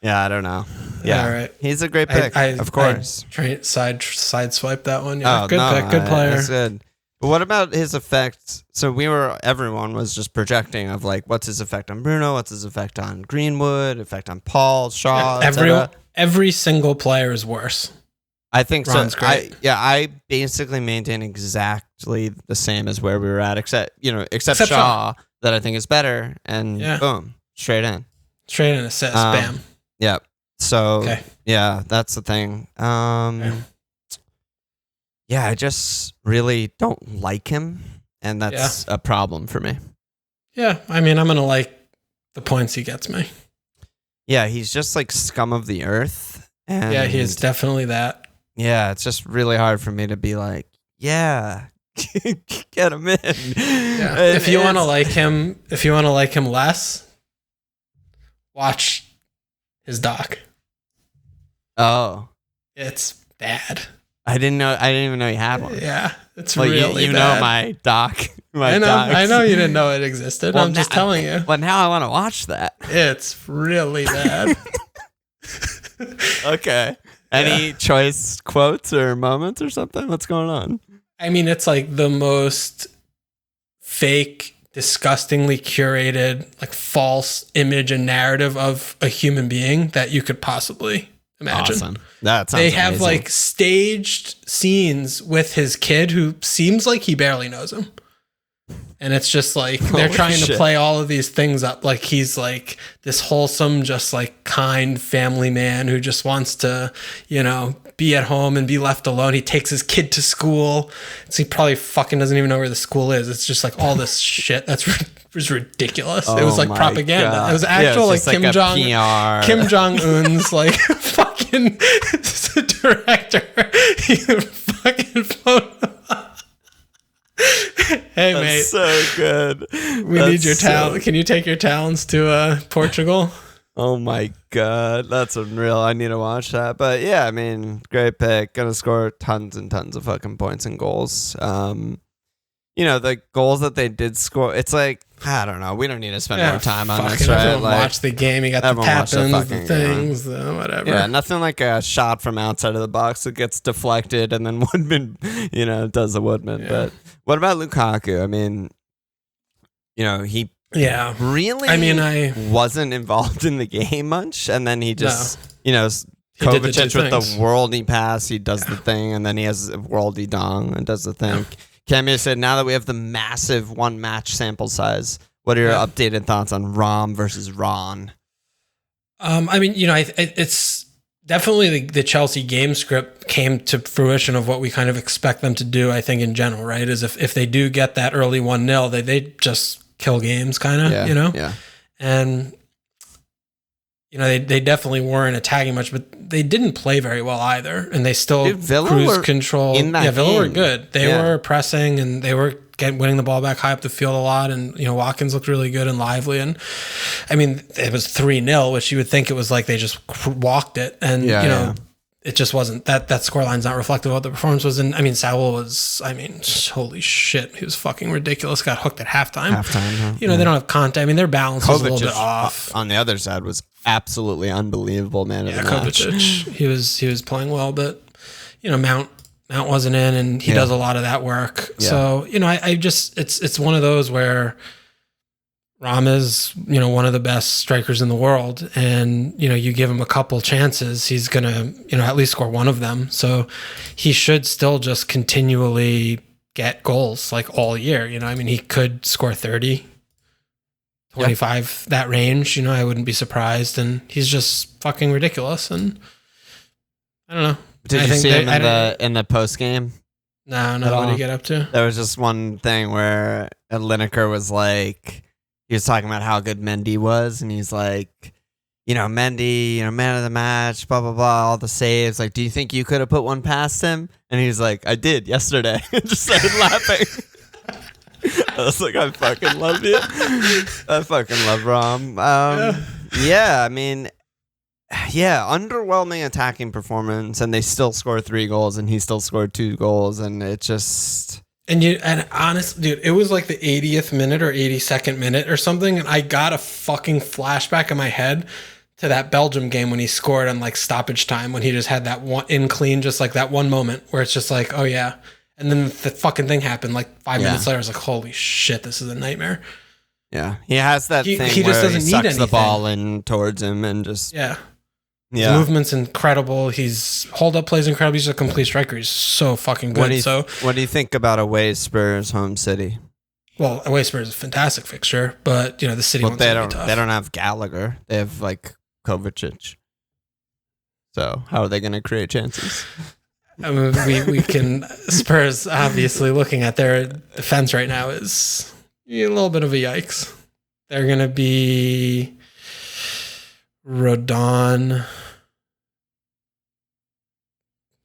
Yeah, I don't know. Yeah, all right. He's a great pick, of course. Side swipe that one. Yeah, good pick, good player. That's good. But what about his effect? So everyone was just projecting of like, what's his effect on Bruno? What's his effect on Greenwood? Effect on Paul, Shaw, every single player is worse. I think Ron's so. great. I basically maintain exactly the same as where we were at, except Shaw, that I think is better, and boom, straight in assist, bam. Yeah. So yeah, that's the thing. Yeah, I just really don't like him, and that's a problem for me. Yeah, I mean, I'm gonna like the points he gets me. Yeah, he's just like scum of the earth. And yeah, he is definitely that. Yeah, it's just really hard for me to be like, yeah, get him in. Yeah. If you want to like him less, watch his doc. Oh, it's bad. I didn't even know he had one. Yeah, it's really you bad. know my doc. I know you didn't know it existed. Well, I'm just telling you. But now I want to watch that. It's really bad. Okay. Any choice quotes or moments or something? What's going on? I mean, it's like the most fake, disgustingly curated, like false image and narrative of a human being that you could possibly imagine. Awesome. That sounds They have amazing. like staged scenes with his kid who seems like he barely knows him. And it's just like they're trying to play all of these things up like he's like this wholesome, just like kind family man who just wants to, be at home and be left alone. He takes his kid to school. So he probably fucking doesn't even know where the school is. It's just like all this shit that's was ridiculous. It was like propaganda. God. It was actual like Kim Jong-un's like fucking director. He fucking phone. Hey, that's mate. So good. We need your talent. Can you take your talents to Portugal? Oh my God. That's unreal. I need to watch that. But yeah, I mean, great pick. Gonna score tons and tons of fucking points and goals. The goals that they did score, it's like, I don't know. We don't need to spend more time on this, right? Everyone watch the game. You got the tap-ins, the things, whatever. Yeah, nothing like a shot from outside of the box that gets deflected and then Woodman, does the Woodman. Yeah. But what about Lukaku? I mean, he really wasn't involved in the game much. And then he just, Kovacic with the worldy pass, he does the thing. And then he has a worldy dong and does the thing. Yeah. Camille said, now that we have the massive one match sample size, what are your updated thoughts on Rom versus Ron? I mean, it's definitely the Chelsea game script came to fruition of what we kind of expect them to do, I think, in general, right? Is if they do get that early 1-0, they just kill games kind of, Yeah. And, they definitely weren't attacking much, but they didn't play very well either. And they still cruise control. Villa were good. They were pressing and they were winning the ball back high up the field a lot. And, Watkins looked really good and lively. And I mean, it was 3-0, which you would think it was like they just walked it. And, it just wasn't that scoreline's not reflective of what the performance was. And I mean, Saul was, holy shit. He was fucking ridiculous. Got hooked at halftime. Huh? They don't have contact. I mean, their balance was a little bit off. On the other side was absolutely unbelievable, man. Yeah, Kovacic. He was playing well, but Mount wasn't in, and he does a lot of that work. Yeah. So I just it's one of those where Ram is one of the best strikers in the world, and you give him a couple chances, he's gonna at least score one of them. So he should still just continually get goals like all year. I mean, he could score 30. 25, that range, I wouldn't be surprised. And he's just fucking ridiculous. And I don't know. Did you see him in the post game? No. What did he get up to? There was just one thing where Lineker was like, he was talking about how good Mendy was. And he's like, Mendy, man of the match, blah, blah, blah, all the saves. Like, do you think you could have put one past him? And he's like, I did yesterday. Just started laughing. I was like, I fucking love you. I fucking love Rom. I mean, underwhelming attacking performance, and they still score 3 goals, and he still scored 2 goals, and it just. And honestly, dude, it was like the 80th minute or 82nd minute or something, and I got a fucking flashback in my head to that Belgium game when he scored on like stoppage time, when he just had that one in clean, just like that one moment where it's just like, oh yeah. And then the fucking thing happened like 5 minutes later. I was like, holy shit, this is a nightmare. Yeah. He has that thing he where just doesn't he need sucks anything. the ball in towards him and just... Yeah. Yeah. His movement's incredible. His hold-up plays incredible. He's a complete striker. He's so fucking good. What do you think about away Spurs home City? Well, away Spurs is a fantastic fixture, but, the City one's going to be tough. They don't have Gallagher. They have, like, Kovacic. So how are they going to create chances? I mean, we can... Spurs, obviously, looking at their defense right now is a little bit of a yikes. They're going to be Rodon.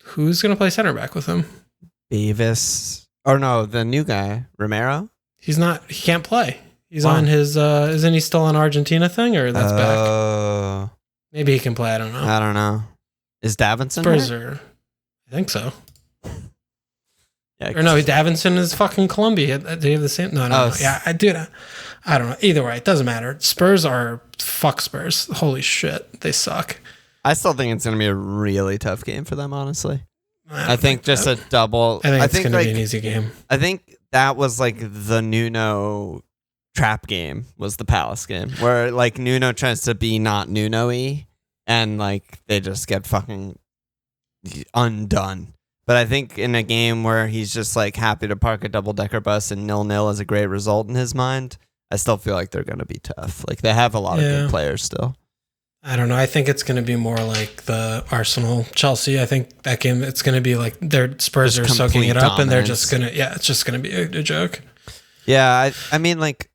Who's going to play center back with him? Beavis. Oh, no, the new guy, Romero? He can't play. He's on his, isn't he still on Argentina thing, or that's back? Maybe he can play, I don't know. I don't know. Is Davinson Spurs there? I think so. Yeah, or no, Davinson is fucking Colombia. Do you have the same? No. Yeah, I don't know. Either way, it doesn't matter. Spurs are fuck Spurs. Holy shit, they suck. I still think it's going to be a really tough game for them, honestly. I think just a double. I think it's going to be an easy game. I think that was like the Nuno trap game was the Palace game where like Nuno tries to be not Nuno-y and like they just get fucking undone. But I think in a game where he's just like happy to park a double-decker bus and 0-0 is a great result in his mind, I still feel like they're going to be tough. Like they have a lot of good players still. I don't know. I think it's going to be more like the Arsenal Chelsea. I think that game, it's going to be like their Spurs are soaking it up and they're just going to, it's just going to be a joke. Yeah. I mean, like,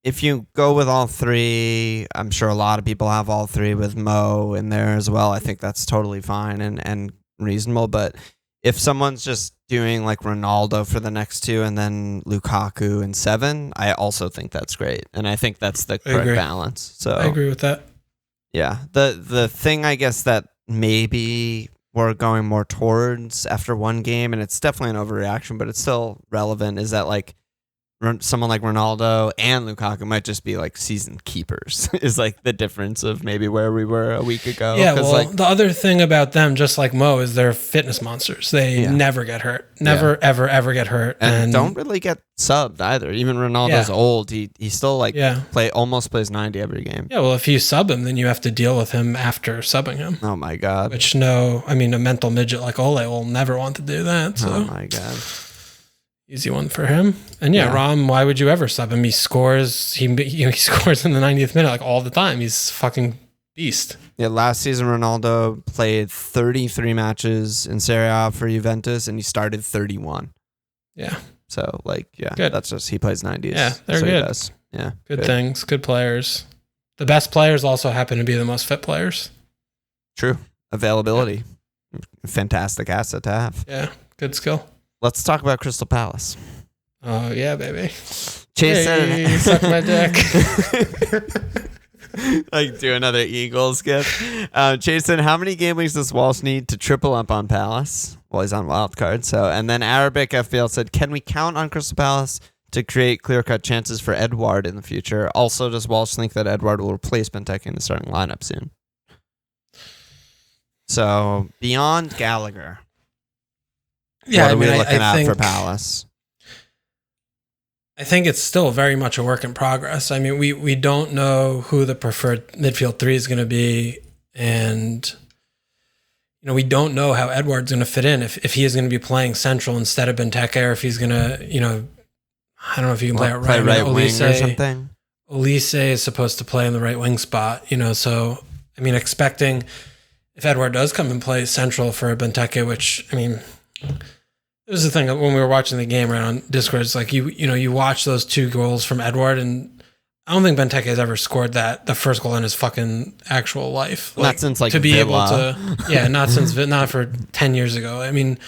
if you go with all three, I'm sure a lot of people have all three with Mo in there as well. I think that's totally fine and reasonable. But if someone's just doing like Ronaldo for the next two and then Lukaku in 7, I also think that's great. And I think that's the correct balance. So I agree with that. Yeah. The thing I guess that maybe we're going more towards after one game, and it's definitely an overreaction, but it's still relevant, is that like someone like Ronaldo and Lukaku might just be like season keepers is like the difference of maybe where we were a week ago. Yeah, well, like, the other thing about them, just like Mo, is they're fitness monsters. They never get hurt. Never, ever get hurt. And don't really get subbed either. Even Ronaldo's old. He still like almost plays 90 every game. Yeah, well, if you sub him, then you have to deal with him after subbing him. Oh my God. Which a mental midget like Ole will never want to do that. So. Oh my God. Easy one for him. And Rom, why would you ever sub him? He scores. He scores in the 90th minute like all the time. He's fucking beast. Yeah, last season Ronaldo played 33 matches in Serie A for Juventus, and he started 31. Yeah. So good. That's just he plays 90s. Yeah, they're so good. Yeah, good things. Good players. The best players also happen to be the most fit players. True. Availability. Yeah. Fantastic asset to have. Yeah, good skill. Let's talk about Crystal Palace. Oh, yeah, baby. Jason. Suck my dick. Like, do another Eagles gift. Jason, how many game weeks does Walsh need to triple up on Palace? Well, he's on Wildcard. And then Arabic FBL said, can we count on Crystal Palace to create clear-cut chances for Edouard in the future? Also, does Walsh think that Edouard will replace Benteke in the starting lineup soon? So, beyond Gallagher. Yeah, what are we looking at for Palace? I think it's still very much a work in progress. I mean, we don't know who the preferred midfield 3 is going to be, and we don't know how Edouard's going to fit in. If he is going to be playing central instead of Benteke, or if he's going to, I don't know if he can play right wing or something. Olise is supposed to play in the right wing spot, so I mean, expecting if Edouard does come and play central for Benteke, which it was the thing when we were watching the game right on Discord. It's like you watch those 2 goals from Edouard, and I don't think Benteke has ever scored the first goal in his fucking actual life. Not since to be Villa. Able to, not for 10 years ago. I mean,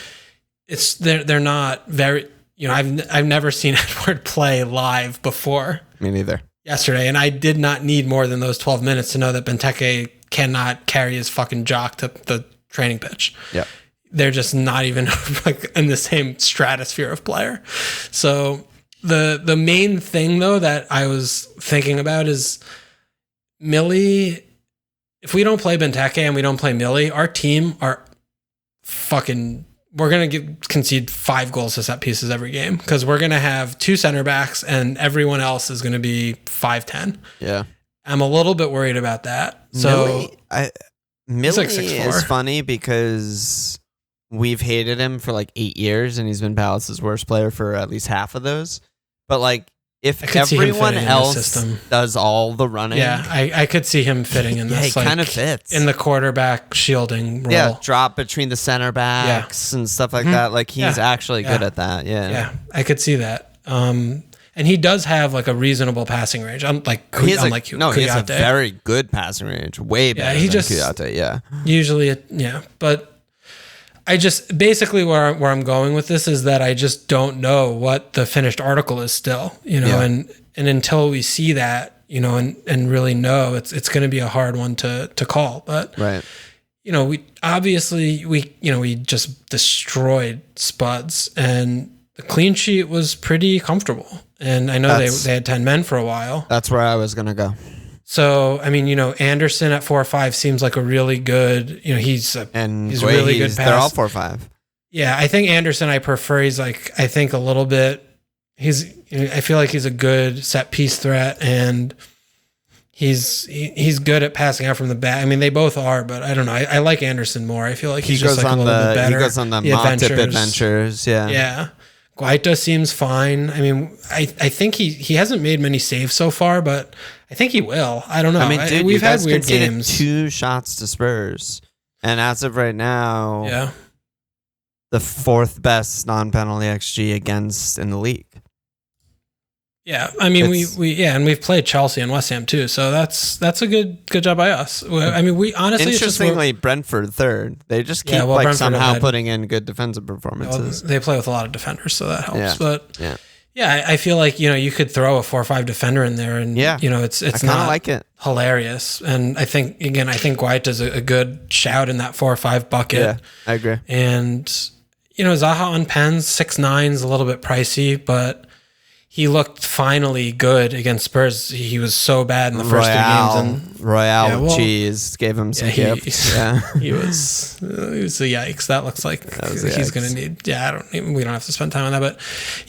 they're not very. I've never seen Edouard play live before. Me neither. Yesterday, and I did not need more than those 12 minutes to know that Benteke cannot carry his fucking jock to the training pitch. Yeah. They're just not even like in the same stratosphere of player. So the main thing though that I was thinking about is Millie. If we don't play Benteke and we don't play Millie, our team are fucking we're going to concede 5 goals to set pieces every game because we're going to have 2 center backs and everyone else is going to be 5'10". Yeah. I'm a little bit worried about that. So Millie like 6'4". is funny because we've hated him for like 8 years and he's been Palace's worst player for at least half of those. But like, if everyone else does all the running, I could see him fitting in this. He kind of fits in the quarterback shielding role. Yeah, drop between the center backs and stuff like that. Like he's actually good at that. Yeah, I could see that. And he does have like a reasonable passing range. He has a very good passing range, way better than Kouyaté. Yeah, usually, but. I just basically where I'm going with this is that I just don't know what the finished article is still, and until we see that, and really know, it's going to be a hard one to call. But right, we obviously we just destroyed Spuds, and the clean sheet was pretty comfortable. And I know they had 10 men for a while. That's where I was going to go. So, I mean, Anderson at 4-5 seems like a really good, he's really good pass. They're all 4-5. Yeah, I think Anderson I prefer. He's I think a little bit, I feel like he's a good set piece threat and he's good at passing out from the back. I mean, they both are, but I don't know. I like Anderson more. I feel like he goes on a little bit better. He goes on the Matip adventures. Yeah. Yeah. Guaita seems fine. I mean, I think he hasn't made many saves so far, but I think he will. I don't know. I mean, dude, we've had weird games. 2 shots to Spurs, and as of right now, the 4th best non-penalty XG against in the league. Yeah, I mean, and we've played Chelsea and West Ham too, so that's a good job by us. I mean, we honestly, interestingly, Brentford 3rd. They just keep somehow putting in good defensive performances. They play with a lot of defenders, so that helps. But I feel like you could throw a 4-5 defender in there, and it's not like it hilarious. And I think Guaita's a good shout in that 4-5 bucket. Yeah, I agree. And Zaha on pens 6'9" is a little bit pricey, but he looked finally good against Spurs. He was so bad in the first 2 games, and Royale cheese gave him some gifts. He was a yikes. That looks like he's going to need. Yeah, we don't have to spend time on that, but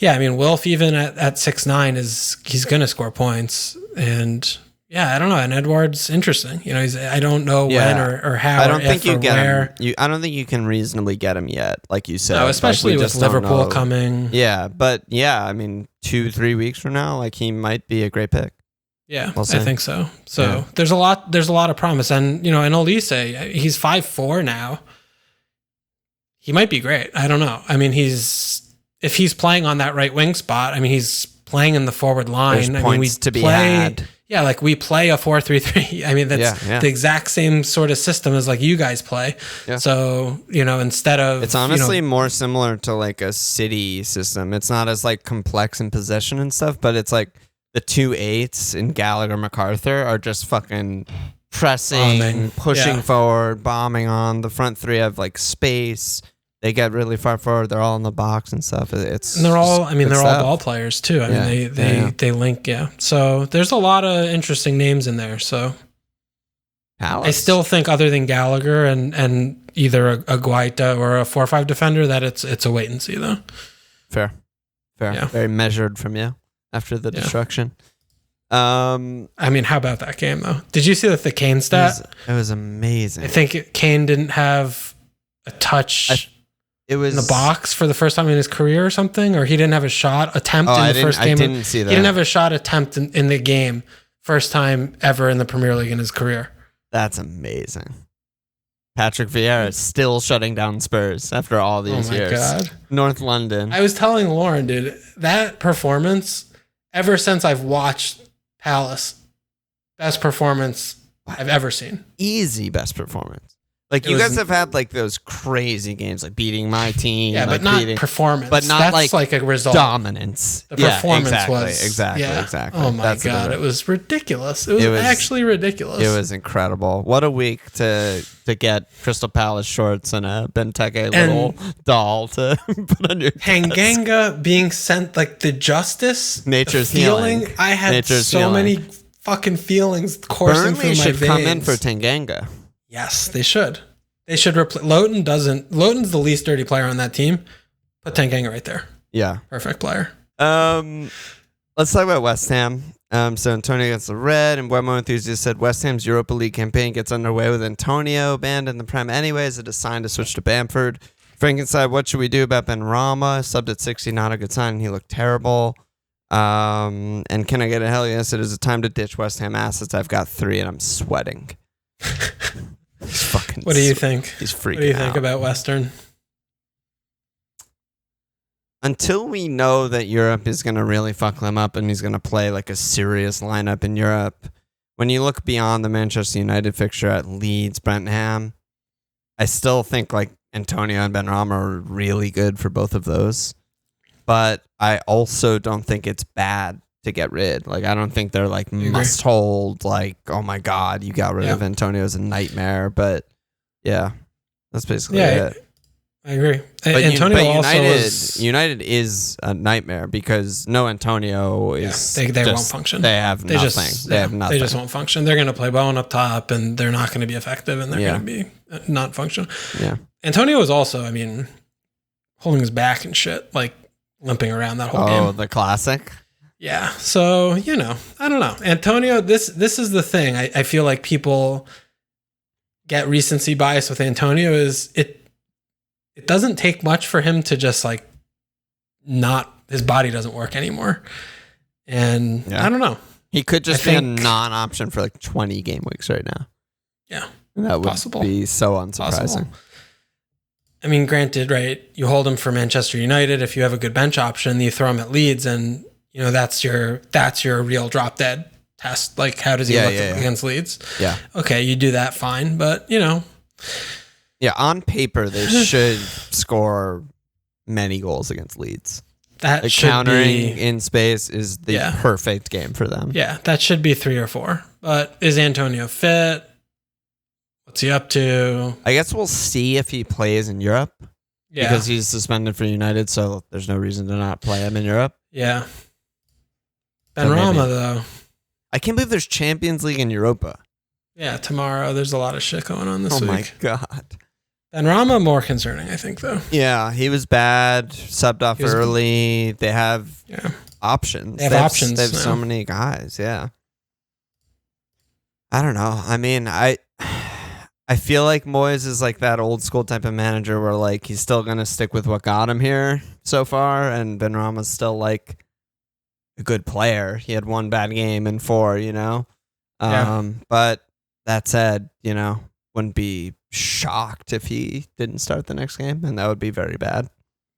I mean, Wilf even at 6'9" he's going to score points, and I don't know. And Edward's interesting. I don't know when or how. I don't think you get where. him. I don't think you can reasonably get him yet, like you said. No, especially with Liverpool coming. Yeah, but I mean, 2-3 weeks from now, like he might be a great pick. Yeah, I think so. So there's a lot of promise, and and Elise, he's 5'4" now. He might be great. I don't know. I mean, if he's playing on that right wing spot. I mean, he's playing in the forward line. There's points to be had. Yeah, like we play a 4-3-3. I mean, that's the exact same sort of system as like you guys play. Yeah. So, instead of... It's honestly more similar to like a City system. It's not as like complex in possession and stuff, but it's like the 2 8s in Gallagher MacArthur are just fucking pressing, pushing forward, bombing on. The front 3 have like space. They get really far forward. They're all in the box and stuff. And they're all ball players too. I mean, they link. Yeah. So there's a lot of interesting names in there. So I still think other than Gallagher and either a Guaita or a 4-5 defender that it's a wait and see though. Fair. Yeah. Very measured from you after the destruction. I mean, how about that game though? Did you see the Kane stat? It was amazing. I think Kane didn't have a touch. It was in the box for the first time in his career or something, or he didn't have a shot attempt in the first game. I didn't see that. He didn't have a shot attempt in the game. First time ever in the Premier League in his career. That's amazing. Patrick Vieira is still shutting down Spurs after all these years. Oh my God. North London. I was telling Lauren, dude, that performance, ever since I've watched Palace, best performance I've ever seen. Easy best performance. Like you guys have had like those crazy games, like beating my team. Yeah, but not performance. But not that's like a result. Dominance. The performance was exactly. Oh my God, it was ridiculous. It was actually ridiculous. It was incredible. What a week to get Crystal Palace shorts and a Benteke little doll to put on your Tanganga being sent like the justice. Nature's healing. I had many fucking feelings coursing through my veins. Burnley should come in for Tanganga. Yes, they should. They should replace Loughton. Loughton's the least dirty player on that team. Put Tanganga right there. Yeah. Perfect player. Let's talk about West Ham. So Antonio against the Red, and Wemo Enthusiast said West Ham's Europa League campaign gets underway with Antonio banned in the Prem anyways. It is signed to switch to Bamford. Frankenstein, what should we do about Ben Rama? Subbed at 60, not a good sign. He looked terrible. And can I get a hell yes? It is a time to ditch West Ham assets. I've got 3 and I'm sweating. He's fucking. What do you think? He's freaking out. What do you think about Western? Until we know that Europe is going to really fuck them up and he's going to play like a serious lineup in Europe, when you look beyond the Manchester United fixture at Leeds, Brentford, I still think like Antonio and Benrahma are really good for both of those. But I also don't think it's bad to get rid. Like, I don't think they're like must hold, like, oh my God, you got rid of Antonio is a nightmare. But yeah, that's basically it. I agree. But Antonio United is a nightmare because no Antonio is. They won't function. They have nothing. They have nothing. They just won't function. They're going to play Bowen up top, and they're not going to be effective, and they're going to be not functional. Yeah. Antonio is also, I mean, holding his back and shit, like limping around that whole game. Oh, the classic. Yeah. So I don't know. Antonio. This is the thing. I feel like people get recency bias with Antonio. It doesn't take much for him to just like his body doesn't work anymore. And I don't know. He could just be a non-option for like 20 game weeks right now. Yeah. And that would be so unsurprising. Possible. I mean, granted, right? You hold him for Manchester United. If you have a good bench option, you throw him at Leeds and that's your real drop dead test. Like, how does he look against Leeds? Yeah. Okay. You do that. Fine. But yeah, on paper, they should score many goals against Leeds. That should countering in space is the perfect game for them. Yeah, that should be 3 or 4. But is Antonio fit? What's he up to? I guess we'll see if he plays in Europe. Yeah. Because he's suspended for United, so there's no reason to not play him in Europe. Yeah. Benrahma, though. I can't believe there's Champions League in Europa. Yeah, tomorrow. There's a lot of shit going on this week. Oh, my God. Benrahma more concerning, I think, though. Yeah, he was bad, subbed off early. They have options. They have options. They have so many guys, yeah. I don't know. I mean, I feel like Moyes is like that old school type of manager where like he's still going to stick with what got him here so far, and Benrahma's still like a good player. He had 1 bad game in 4, But that said, wouldn't be shocked if he didn't start the next game, and that would be very bad.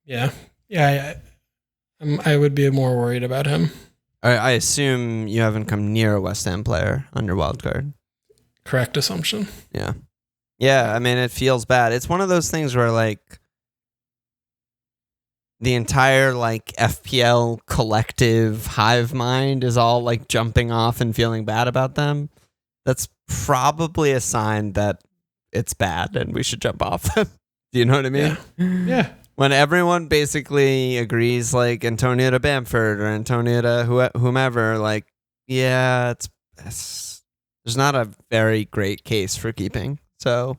Yeah. I would be more worried about him. I assume you haven't come near a West Ham player on your wild card. Correct assumption. Yeah, I mean, it feels bad. It's one of those things where like the entire like FPL collective hive mind is all like jumping off and feeling bad about them. That's probably a sign that it's bad and we should jump off them. Do you know what I mean? Yeah. When everyone basically agrees like Antonio to Bamford or Antonio to whomever, like, yeah, there's not a very great case for keeping. So,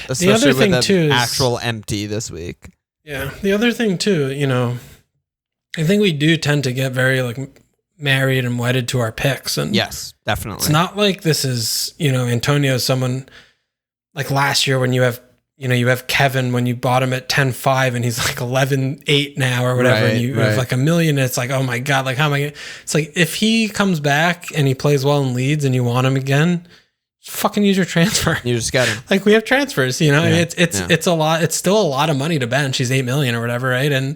especially the other thing with too is actual empty this week. Yeah. The other thing too, I think we do tend to get very like married and wedded to our picks. And yes, definitely. It's not like this is, Antonio, someone like last year when you have Kevin when you bought him at 10.5 and he's like 11.8 now or whatever, and you have like $1 million. And it's like, oh my God, like how am I gonna? It's like if he comes back and he plays well in Leeds and you want him again, fucking use your transfer. You just got him. Like we have transfers, it's a lot. It's still a lot of money to bench. He's $8 million or whatever, right? And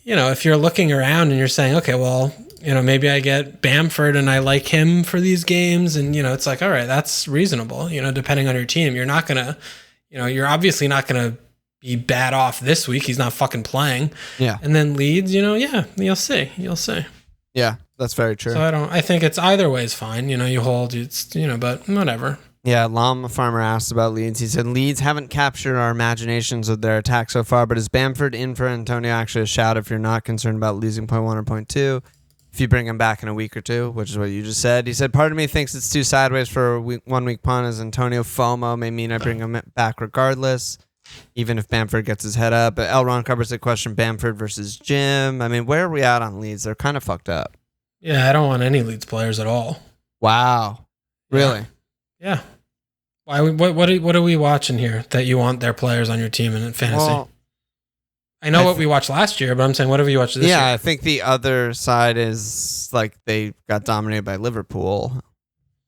if you're looking around and you're saying, okay, well, maybe I get Bamford and I like him for these games, and it's like, all right, that's reasonable. Depending on your team, you're not gonna. You're obviously not going to be bad off this week. He's not fucking playing. Yeah. And then Leeds, you'll see. Yeah, that's very true. So I think it's either way is fine. You hold, but whatever. Yeah, Llama Farmer asked about Leeds. He said, Leeds haven't captured our imaginations with their attack so far, but is Bamford in for Antonio actually a shout if you're not concerned about losing 0.1 or 0.2? if you bring him back in a week or two, which is what you just said. He said, part of me thinks it's too sideways for a 1 week punt, as Antonio FOMO may mean I bring him back regardless, even if Bamford gets his head up. But Elron covers the question, Bamford versus Jim. I mean, where are we at on Leeds? They're kind of fucked up. Yeah, I don't want any Leeds players at all. Wow. Really? Yeah. Why? What are we watching here that you want their players on your team in fantasy? Well, I know what we watched last year, but I'm saying whatever you watched this year. Yeah, I think the other side is like they got dominated by Liverpool.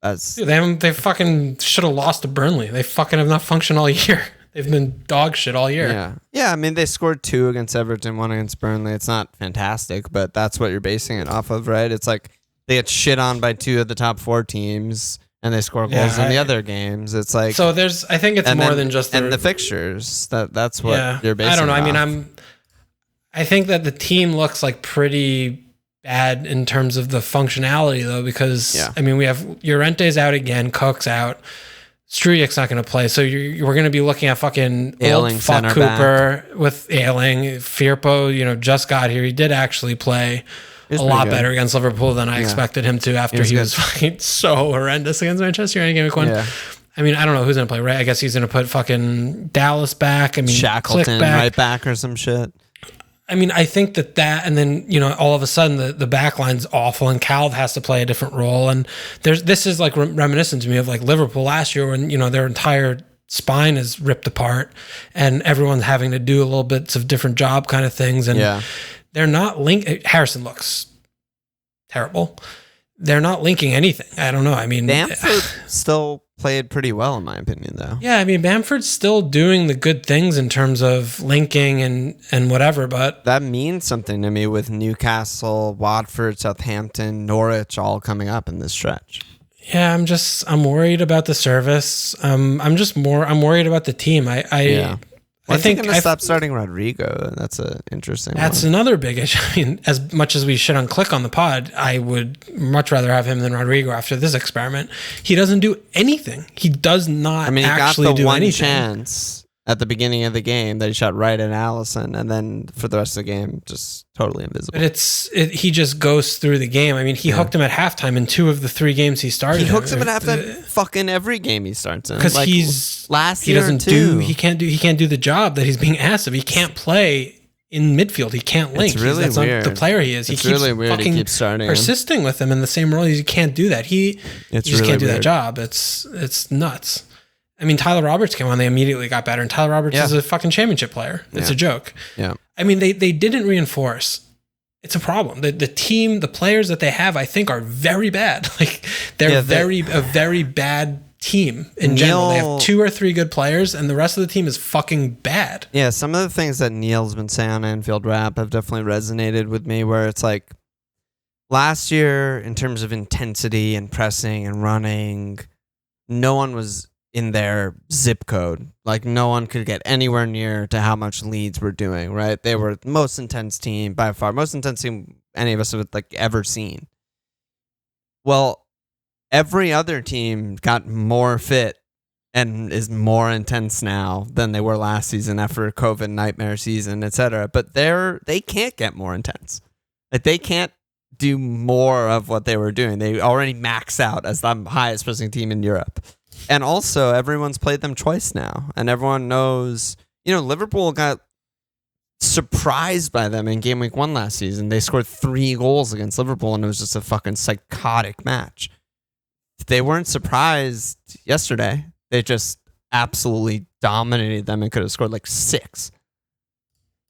Dude, they fucking should have lost to Burnley. They fucking have not functioned all year. They've been dog shit all year. Yeah. I mean, they scored 2 against Everton, 1 against Burnley. It's not fantastic, but that's what you're basing it off of, right? It's like they get shit on by 2 of the top 4 teams, and they score goals in the other games. It's like so. I think it's more than just the fixtures. That's what you're basing. I don't know. It I off. mean, I think that the team looks like pretty bad in terms of the functionality, though, because I mean, we have Llorente's out again, Cook's out, Strujic's not going to play, so we're going to be looking at fucking Ailing old fuck Cooper back. With Ailing. Firpo, just got here. He did actually play a lot better against Liverpool than I expected him to after he was fucking so horrendous against Manchester United game week 1. Yeah. I mean, I don't know who's going to play, right? I guess he's going to put fucking Dallas back. I mean, Shackleton right back or some shit. I mean, I think that and then, all of a sudden the back line's awful and Calv has to play a different role. And this is like reminiscent to me of like Liverpool last year when, their entire spine is ripped apart and everyone's having to do a little bits of different job kind of things. And they're not Harrison looks terrible. They're not linking anything. I don't know. I mean, Bamford still played pretty well, in my opinion, though. Yeah, I mean, Bamford's still doing the good things in terms of linking and whatever, but that means something to me with Newcastle, Watford, Southampton, Norwich all coming up in this stretch. Yeah, I'm worried about the service. I'm worried about the team. I think I'm going to stop starting Rodrigo. That's an interesting That's another big issue. I mean, as much as we shit on Click on the pod, I would much rather have him than Rodrigo after this experiment. He doesn't do anything. He does not actually do anything. He got the one chance at the beginning of the game that he shot right at Allison, and then for the rest of the game, just totally invisible. But he just goes through the game. I mean, he hooked him at halftime in 2 of the 3 games he started. He hooks him at halftime fucking every game he starts in. Because he can't do the job that he's being asked of. He can't play in midfield. He can't link. It's really that's weird. Not the player he is. It's really weird. He keeps starting persisting with him in the same role. He can't do that. He just can't do that job. It's nuts. I mean, Tyler Roberts came on. They immediately got better. And Tyler Roberts is a fucking championship player. It's a joke. Yeah. I mean, they didn't reinforce. It's a problem. The team, the players that they have, I think, are very bad. Like they're a very bad team in general. They have 2 or 3 good players, and the rest of the team is fucking bad. Yeah, some of the things that Neil's been saying on Anfield Rap have definitely resonated with me. Where it's like last year, in terms of intensity and pressing and running, no one was in their zip code. Like no one could get anywhere near to how much Leeds were doing, right? They were the most intense team by far, most intense team any of us have like ever seen. Well, every other team got more fit and is more intense now than they were last season after a COVID nightmare season, etc. But they can't get more intense. Like they can't do more of what they were doing. They already max out as the highest pressing team in Europe. And also, everyone's played them twice now. And everyone knows, Liverpool got surprised by them in game week 1 last season. They scored 3 goals against Liverpool, and it was just a fucking psychotic match. They weren't surprised yesterday. They just absolutely dominated them and could have scored like 6.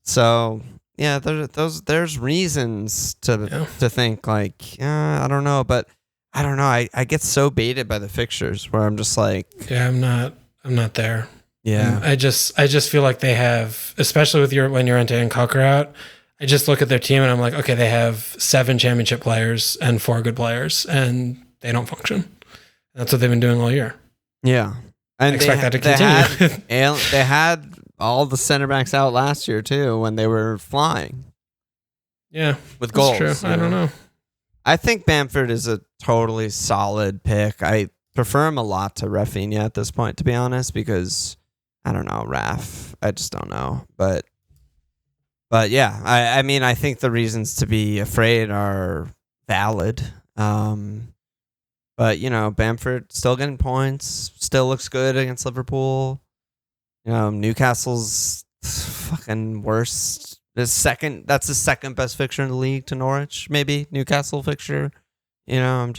So, yeah, there's reasons to think like, I don't know, but I don't know. I get so baited by the fixtures where I'm just like, I'm not there. Yeah. I just feel like they have, especially with when Llorente and Cook are out, I just look at their team and I'm like, okay, they have 7 championship players and 4 good players and they don't function. That's what they've been doing all year. Yeah. And I expect that to continue. They had all the center backs out last year too when they were flying. Yeah. With goals. That's true. I don't know. I think Bamford is a totally solid pick. I prefer him a lot to Rafinha at this point, to be honest, because I don't know, Raf. I just don't know. But yeah, I mean, I think the reasons to be afraid are valid. But Bamford still getting points, still looks good against Liverpool. Newcastle's fucking worst. That's the second best fixture in the league to Norwich, maybe Newcastle fixture. I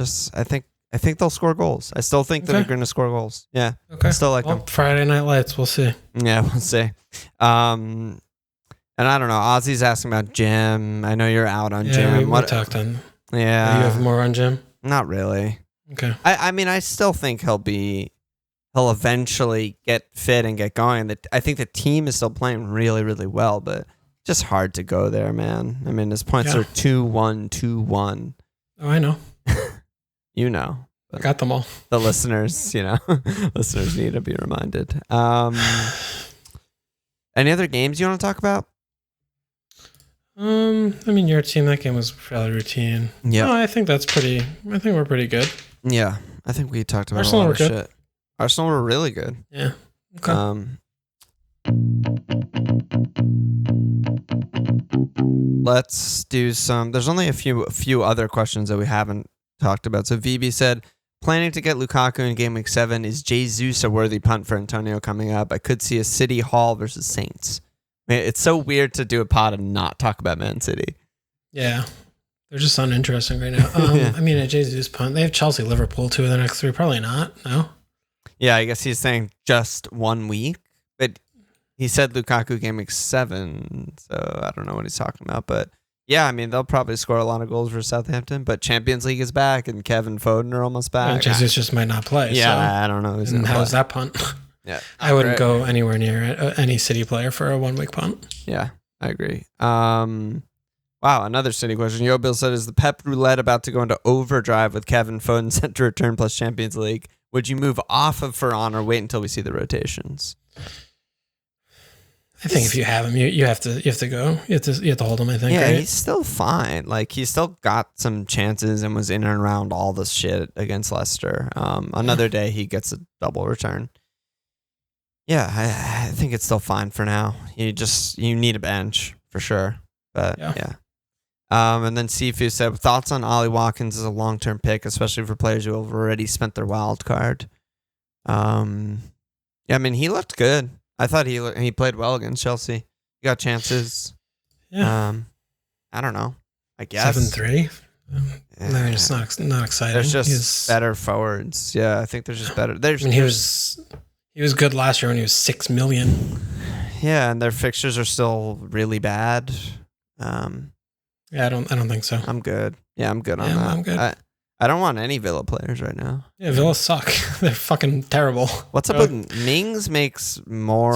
think they'll score goals. I still think that they're going to score goals. Yeah. Okay. I still like them. Friday Night Lights. We'll see. Yeah, we'll see. And I don't know. Ozzy's asking about Jim. I know you're out on Jim. We talked on. Yeah. Do you have more on Jim? Not really. Okay. I mean, I still think he'll eventually get fit and get going. I think the team is still playing really, really well, but just hard to go there, man. I mean, his points are 2-1, 2-1. Oh, I know. I got them all. The listeners, listeners need to be reminded. Any other games you want to talk about? I mean, your team, that game was fairly routine. Yeah. No, I think we're pretty good. Yeah. I think we talked about Arsenal a lot were of good. shit. Arsenal were really good. Yeah. Okay. Let's do some. There's only a few other questions that we haven't talked about. So VB said, planning to get Lukaku in game week 7. Is Jesus a worthy punt for Antonio coming up? I could see a City Hall versus Saints. Man, it's so weird to do a pod and not talk about Man City. Yeah. They're just uninteresting right now. I mean, a Jesus punt. They have Chelsea, Liverpool, 2 of the next 3. Probably not. No. Yeah, I guess he's saying just 1 week, but he said Lukaku game week 7, so I don't know what he's talking about. But yeah, I mean, they'll probably score a lot of goals for Southampton, but Champions League is back, and Kevin Foden are almost back. And Jesus just might not play. Yeah, so. I don't know. And how's that punt? Yeah, I wouldn't go anywhere near any City player for a 1 week punt. Yeah, I agree. Wow, another City question. Yo, Bill said, is the Pep roulette about to go into overdrive with Kevin Foden set to return plus Champions League? Would you move off of Ferran or wait until we see the rotations? I think if you have him, you have to go. You have to hold him. I think. Yeah, right? He's still fine. Like, he's still got some chances and was in and around all this shit against Leicester. Another day he gets a double return. Yeah, I think it's still fine for now. You need a bench for sure. But yeah. And then Sifu said, thoughts on Ollie Watkins as a long-term pick, especially for players who have already spent their wild card. Yeah, I mean, he looked good. I thought he played well against Chelsea. He got chances. Yeah. I don't know. I guess 7-3. No, it's not exciting. There's just better forwards. Yeah, I think there's just better. He was good last year when he was 6 million. Yeah, and their fixtures are still really bad. Yeah, I don't think so. I'm good. Yeah, I'm good on that. I'm good. I don't want any Villa players right now. Yeah, Villa suck. They're fucking terrible. What's up with Mings makes more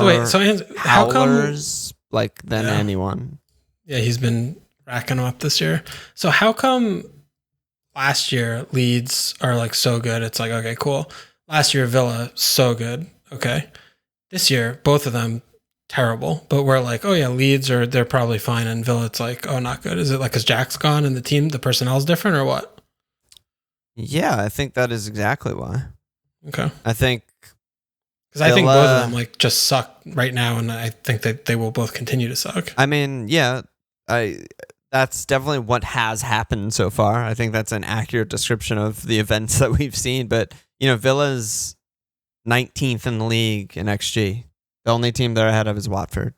how come than anyone. Yeah, he's been racking them up this year. So how come last year Leeds are like so good? It's like, okay, cool. Last year Villa so good. Okay. This year both of them terrible, but we're like, oh yeah, Leeds they're probably fine, and Villa it's like, oh, not good. Is it like because Jack's gone and the personnel's different, or what? Yeah, I think that is exactly why. Okay. I think because I think both of them like just suck right now, and I think that they will both continue to suck. I mean, yeah, that's definitely what has happened so far. I think that's an accurate description of the events that we've seen. But Villa's 19th in the league in XG. The only team they're ahead of is Watford.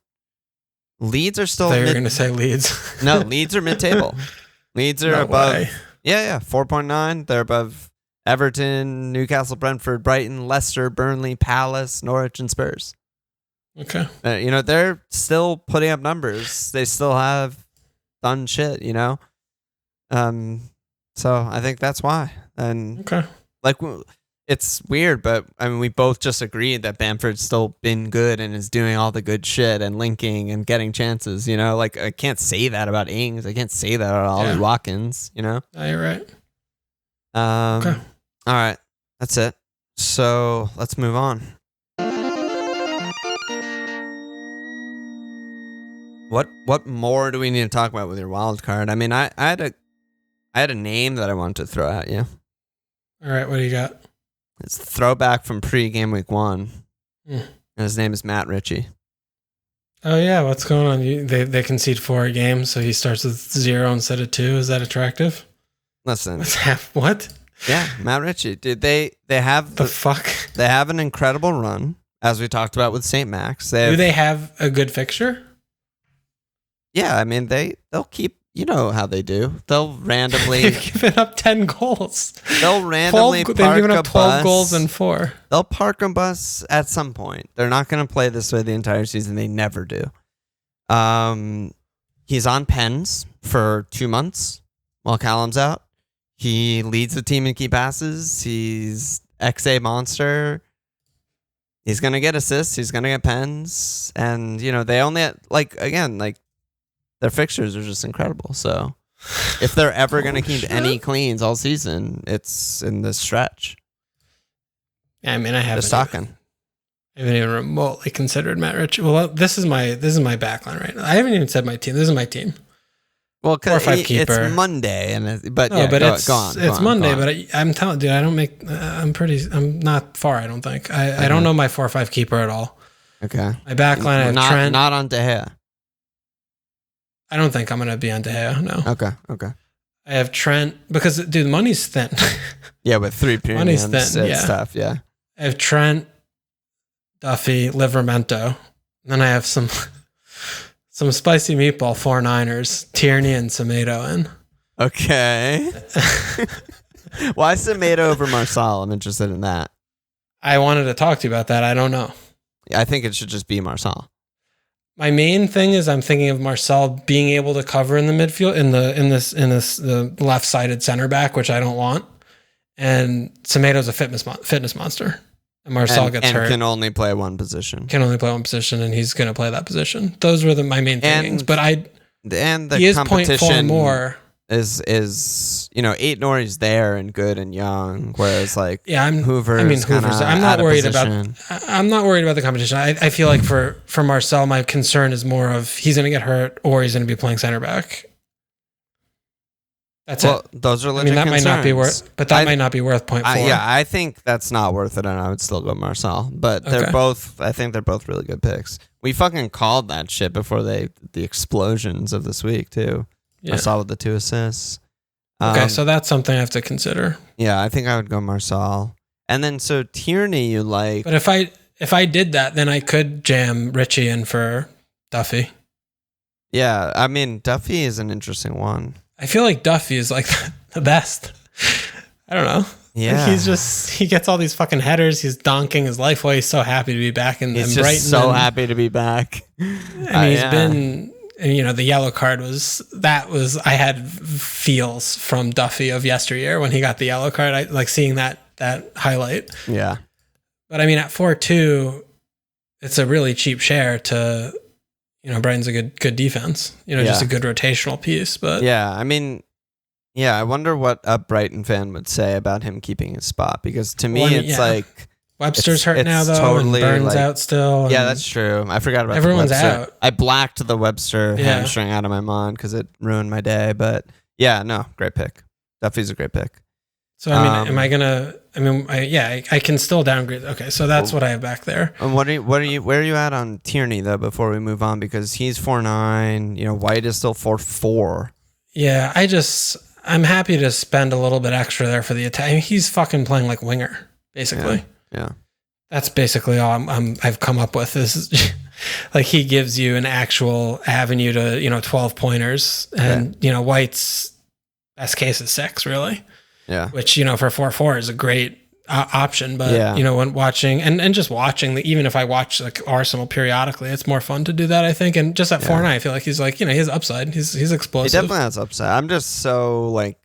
Leeds are still. They're going to say Leeds. No, Leeds are mid-table. Leeds are above. Way. Yeah, 4.9. They're above Everton, Newcastle, Brentford, Brighton, Leicester, Burnley, Palace, Norwich, and Spurs. Okay. They're still putting up numbers. They still have done shit. So I think that's why. And okay, it's weird, but I mean, we both just agreed that Bamford's still been good and is doing all the good shit and linking and getting chances. I can't say that about Ings. I can't say that about Ollie Watkins. No, you're right. Okay. All right, that's it. So let's move on. What more do we need to talk about with your wild card? I mean, I had a name that I wanted to throw at you. All right, what do you got? It's a throwback from pre-game week 1. And his name is Matt Ritchie. Oh, yeah. What's going on? They concede 4 a game, so he starts with 0 instead of 2. Is that attractive? Listen. What? Yeah, Matt Ritchie. Dude, they have The fuck? They have an incredible run, as we talked about with St. Max. Do they have a good fixture? Yeah, I mean they'll keep. You know how they do. They'll randomly They've given up 10 goals. They'll randomly they've park given a up 12 bus. goals and 4. They'll park a bus at some point. They're not going to play this way the entire season. They never do. He's on pens for 2 months while Callum's out. He leads the team in key passes. He's XA monster. He's going to get assists. He's going to get pens. And, they only, their fixtures are just incredible. So if they're ever going to keep any cleans all season, it's in this stretch. Yeah, I mean, I haven't. Just talking. I haven't even remotely considered Matt Ritchie. Well, this is my backline right now. I haven't even said my team. This is my team. Well, because 4 or 5 keeper. It's Monday, it's Monday. But I'm telling, dude, I don't make. I'm not far. I don't think. I don't know my 4 or 5 keeper at all. Okay. My backline, I have Trent. Not on De Gea. I don't think I'm gonna be on De Gea. No. Okay. I have Trent because, dude, money's thin. Yeah, with 3 premiums, money's thin. it's tough. Yeah. I have Trent, Duffy, Livramento, and then I have some spicy meatball 4-9ers, Tierney and Semedo in. Okay. Why Semedo over Marçal? I'm interested in that. I wanted to talk to you about that. I don't know. I think it should just be Marçal. My main thing is I'm thinking of Marçal being able to cover in the midfield in the left-sided center back, which I don't want. And Semedo's a fitness monster. And Marçal gets hurt. And can only play one position. And he's going to play that position. Those were my main thinkings. But he is competition 0.4 more. Is Eight Nori's there and good and young, whereas Hoover's I'm not worried about the competition. I feel like for Marcel, my concern is more of he's going to get hurt or he's going to be playing center back. That's it. Those are legit that concerns. might not be worth, but might not be worth 0.4. I think that's not worth it, and I would still go Marcel. But I think they're both really good picks. We fucking called that shit before the explosions of this week too. Yeah. Marcel with the 2 assists. Okay, so that's something I have to consider. Yeah, I think I would go Marcel. And then so Tierney you like. But if I did that, then I could jam Ritchie in for Duffy. Yeah, I mean Duffy is an interesting one. I feel like Duffy is like the best. I don't know. Yeah. He gets all these fucking headers. He's donking his life away. He's so happy to be back in Brighton. He's so happy to be back. And he's been... And, the yellow card I had feels from Duffy of yesteryear when he got the yellow card. I like seeing that highlight. Yeah. But I mean, at 4-2, it's a really cheap share to, Brighton's a good defense, just a good rotational piece. But yeah, I mean, yeah, I wonder what a Brighton fan would say about him keeping his spot, because to me, it's like, Webster's hurt now, though. Totally, and Burns out still. Yeah, that's true. I forgot about everyone's the Webster. out. I blacked the Webster hamstring out of my mind because it ruined my day. But yeah, no, great pick. Duffy's a great pick. So I mean, I can still downgrade. Okay, so that's what I have back there. And where are you at on Tierney though? Before we move on, because he's 4.9. White is still 4.4. Yeah, I'm happy to spend a little bit extra there for the attack. I mean, he's fucking playing like winger, basically. Yeah. That's basically all I've come up with is like he gives you an actual avenue to, 12 pointers and, White's best case is 6 really. Yeah. Which, for 4.4 is a great option. But, when watching and just watching even if I watch like Arsenal periodically, it's more fun to do that, I think. And just at 4.9, I feel like he's like, he has upside. He's explosive. He definitely has upside. I'm just I'm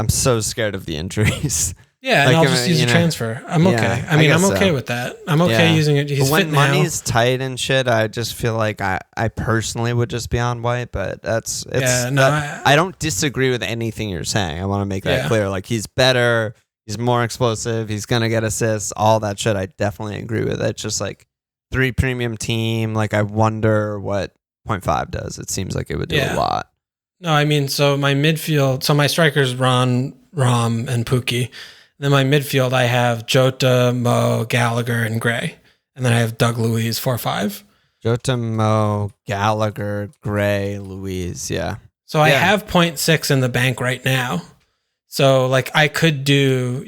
so scared of the injuries. Yeah, and I'll just use a transfer. I'm okay. I mean, I'm okay with that. I'm okay using it. He's when fit now. money's tight and shit, I just feel like I personally would just be on White, but I don't disagree with anything you're saying. I want to make that clear. Like, he's better, he's more explosive, he's gonna get assists, all that shit. I definitely agree with it. It's just like 3 premium team. Like, I wonder what 0.5 does. It seems like it would do a lot. No, I mean, so my midfield, so my strikers Ron, Rom, and Pookie. Then my midfield, I have Jota, Mo, Gallagher, and Gray. And then I have Doug Luiz, 4-5. Jota, Mo, Gallagher, Gray, Luiz, yeah. So I have 0.6 in the bank right now. So like I could do,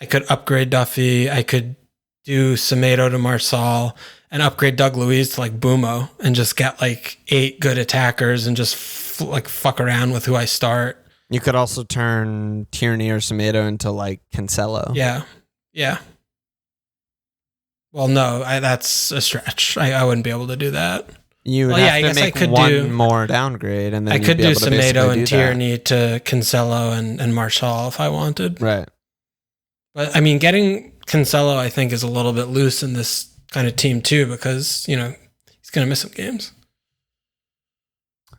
I could upgrade Duffy. I could do Semedo to Marsal and upgrade Doug Luiz to like Bumo and just get like 8 good attackers and just fuck around with who I start. You could also turn Tierney or Semedo into like Cancelo. Yeah. Yeah. Well, no, that's a stretch. I wouldn't be able to do that. You would have to make one more downgrade, and then I could do Semedo and Tierney to Cancelo and Martial if I wanted. Right. But I mean, getting Cancelo, I think, is a little bit loose in this kind of team too, because he's going to miss some games.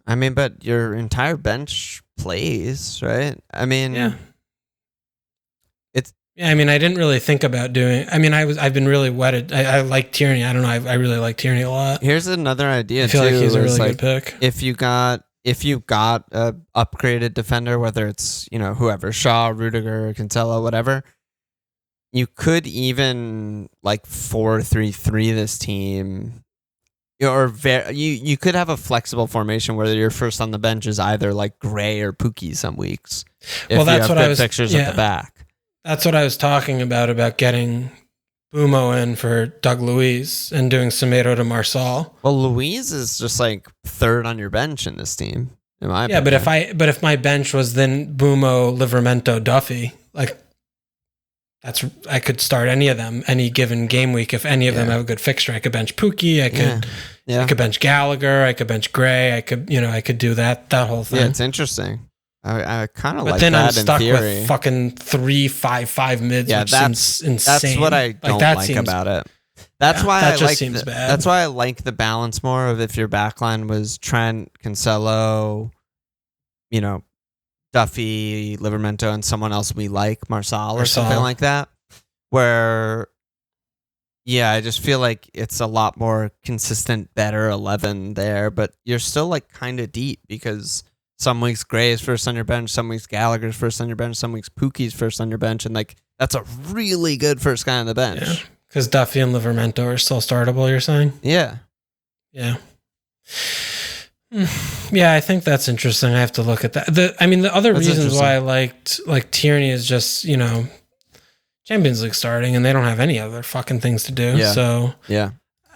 I mean, but your entire bench plays, right? I mean, yeah. I mean, I didn't really think about doing. I mean, I've been really wedded. I like Tierney. I don't know. I really like Tierney a lot. Here's another idea. I feel like he's a really good pick. If you got a upgraded defender, whether it's whoever, Shaw, Rudiger, Cancelo, whatever, you could even like 4-3-3 this team, or you could have a flexible formation where your first on the bench is either like Gray or Pukki some weeks. Well, that's what I was. Pictures at the back. That's what I was talking about getting Bumo in for Doug Luiz and doing Semedo to Marsal. Well, Luiz is just like third on your bench in this team. Yeah, but if my bench was then Bumo, Livramento, Duffy, like I could start any of them any given game week. If any of them have a good fixture, I could bench Pukki. I could bench Gallagher. I could bench Gray. I could do that whole thing. Yeah, it's interesting. I kind of like that. But then I'm in stuck theory. with fucking 3-5-5 mids. Yeah, which seems insane. That's what I don't like about it. That's why that just seems bad. That's why I like the balance more of if your backline was Trent, Cancelo, Duffy, Livramento, and someone else we like, Marsal or something like that. Where, I just feel like it's a lot more consistent, better 11 there, but you're still like kind of deep because some weeks Gray is first on your bench, some weeks Gallagher's first on your bench, some weeks Puki's first on your bench, and like that's a really good first guy on the bench. Yeah, because Duffy and Livramento are still startable, you're saying? Yeah. Yeah. Yeah, I think that's interesting. I have to look at that. The other reasons why I liked like Tierney is just, Champions League starting and they don't have any other fucking things to do. Yeah. So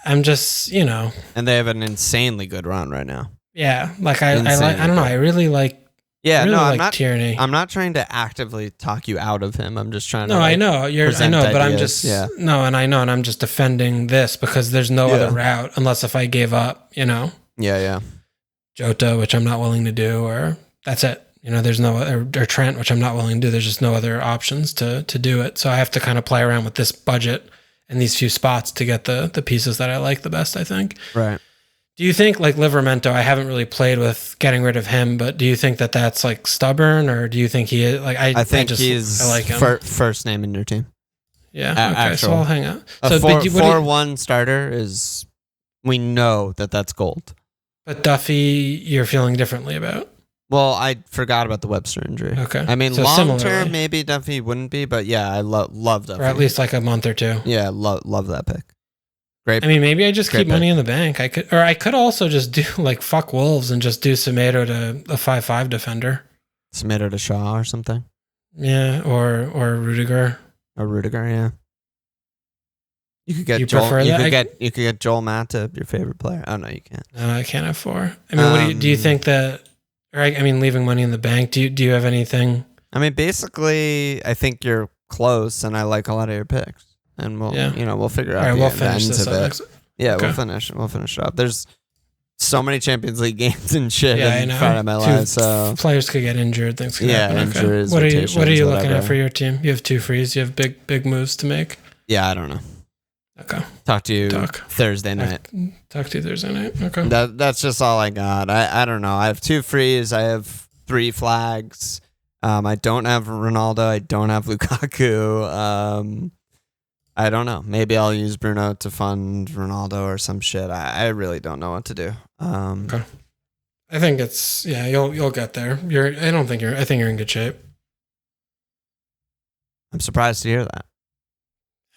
I'm just, And they have an insanely good run right now. Yeah, like I don't know. I really like. Yeah, I'm not like Tierney. I'm not trying to actively talk you out of him. I'm just trying to. No, I know I know, but I'm just and I'm just defending this because there's no other route unless if I gave up, Yeah. Jota, which I'm not willing to do, or that's it. There's no other, or Trent, which I'm not willing to do. There's just no other options to do it. So I have to kind of play around with this budget and these few spots to get the pieces that I like the best. I think. Right. Do you think like Livramento? I haven't really played with getting rid of him, but do you think that that's like stubborn, or do you think he is like? I think he's I like him. First name in your team. Yeah. Okay. So I'll hang out. So 4-1 starter is. We know that's gold. But Duffy, you're feeling differently about. Well, I forgot about the Webster injury. Okay. I mean, so long term, maybe Duffy wouldn't be, but yeah, I love Duffy. Or at least like a month or two. Yeah, love that pick. Great. I mean, maybe I just keep money in the bank. I could also just do like fuck Wolves and just do Semedo to a 5-5 defender. Semedo to Shaw or something. Yeah, or Rudiger. Or Rudiger, yeah. You could get you Joel. Prefer you that? You could get Joel Matip, your favorite player. Oh no, you can't. No, I can't have 4. I mean, what do you think that? Or I mean, leaving money in the bank. Do you have anything? I mean, basically, I think you're close, and I like a lot of your picks. And we'll figure out we'll finish this up. Yeah, okay. We'll finish up. There's so many Champions League games and shit in front of my life. So players could get injured. Things could happen. Injuries. What are you looking at for your team? You have 2 frees. You have big moves to make. Yeah, I don't know. Okay. Talk to you Thursday night. Talk to you Thursday night. Okay. That's just all I got. I don't know. I have 2 frees. I have 3 flags. I don't have Ronaldo. I don't have Lukaku. I don't know. Maybe I'll use Bruno to fund Ronaldo or some shit. I really don't know what to do. Okay. I think it's you'll get there. I think you're in good shape. I'm surprised to hear that.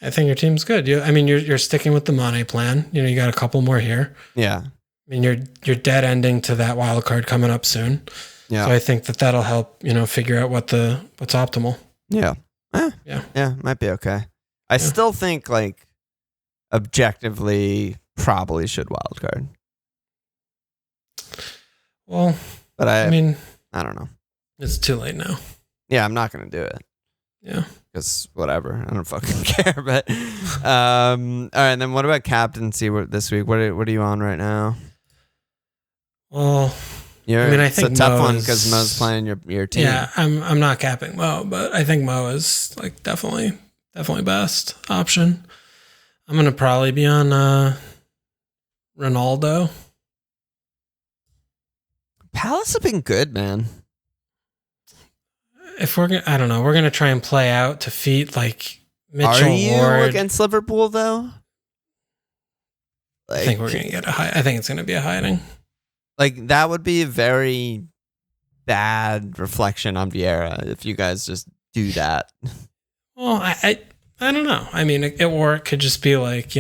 I think your team's good. You're sticking with the Mane plan. You got a couple more here. Yeah. mean, you're dead ending to that wild card coming up soon. Yeah. So I think that'll help, figure out what's optimal. Yeah. Yeah. Yeah, might be okay. I still think like objectively probably should wild card. Well, but I don't know. It's too late now. Yeah, I'm not going to do it. Yeah. Because whatever. I don't fucking care. But all right, then what about captaincy this week? What are you on right now? Well, I think it's a tough one because Mo's playing your team. Yeah, I'm not capping Mo, but I think Mo is like definitely best option. I'm gonna probably be on Ronaldo. Palace have been good, man. If we're gonna try and play out to feet like Mitchell Are you Ward against Liverpool though? I think we're gonna get I think it's gonna be a hiding. Like that would be a very bad reflection on Vieira if you guys just do that. Well, I don't know. I mean, it could just be like,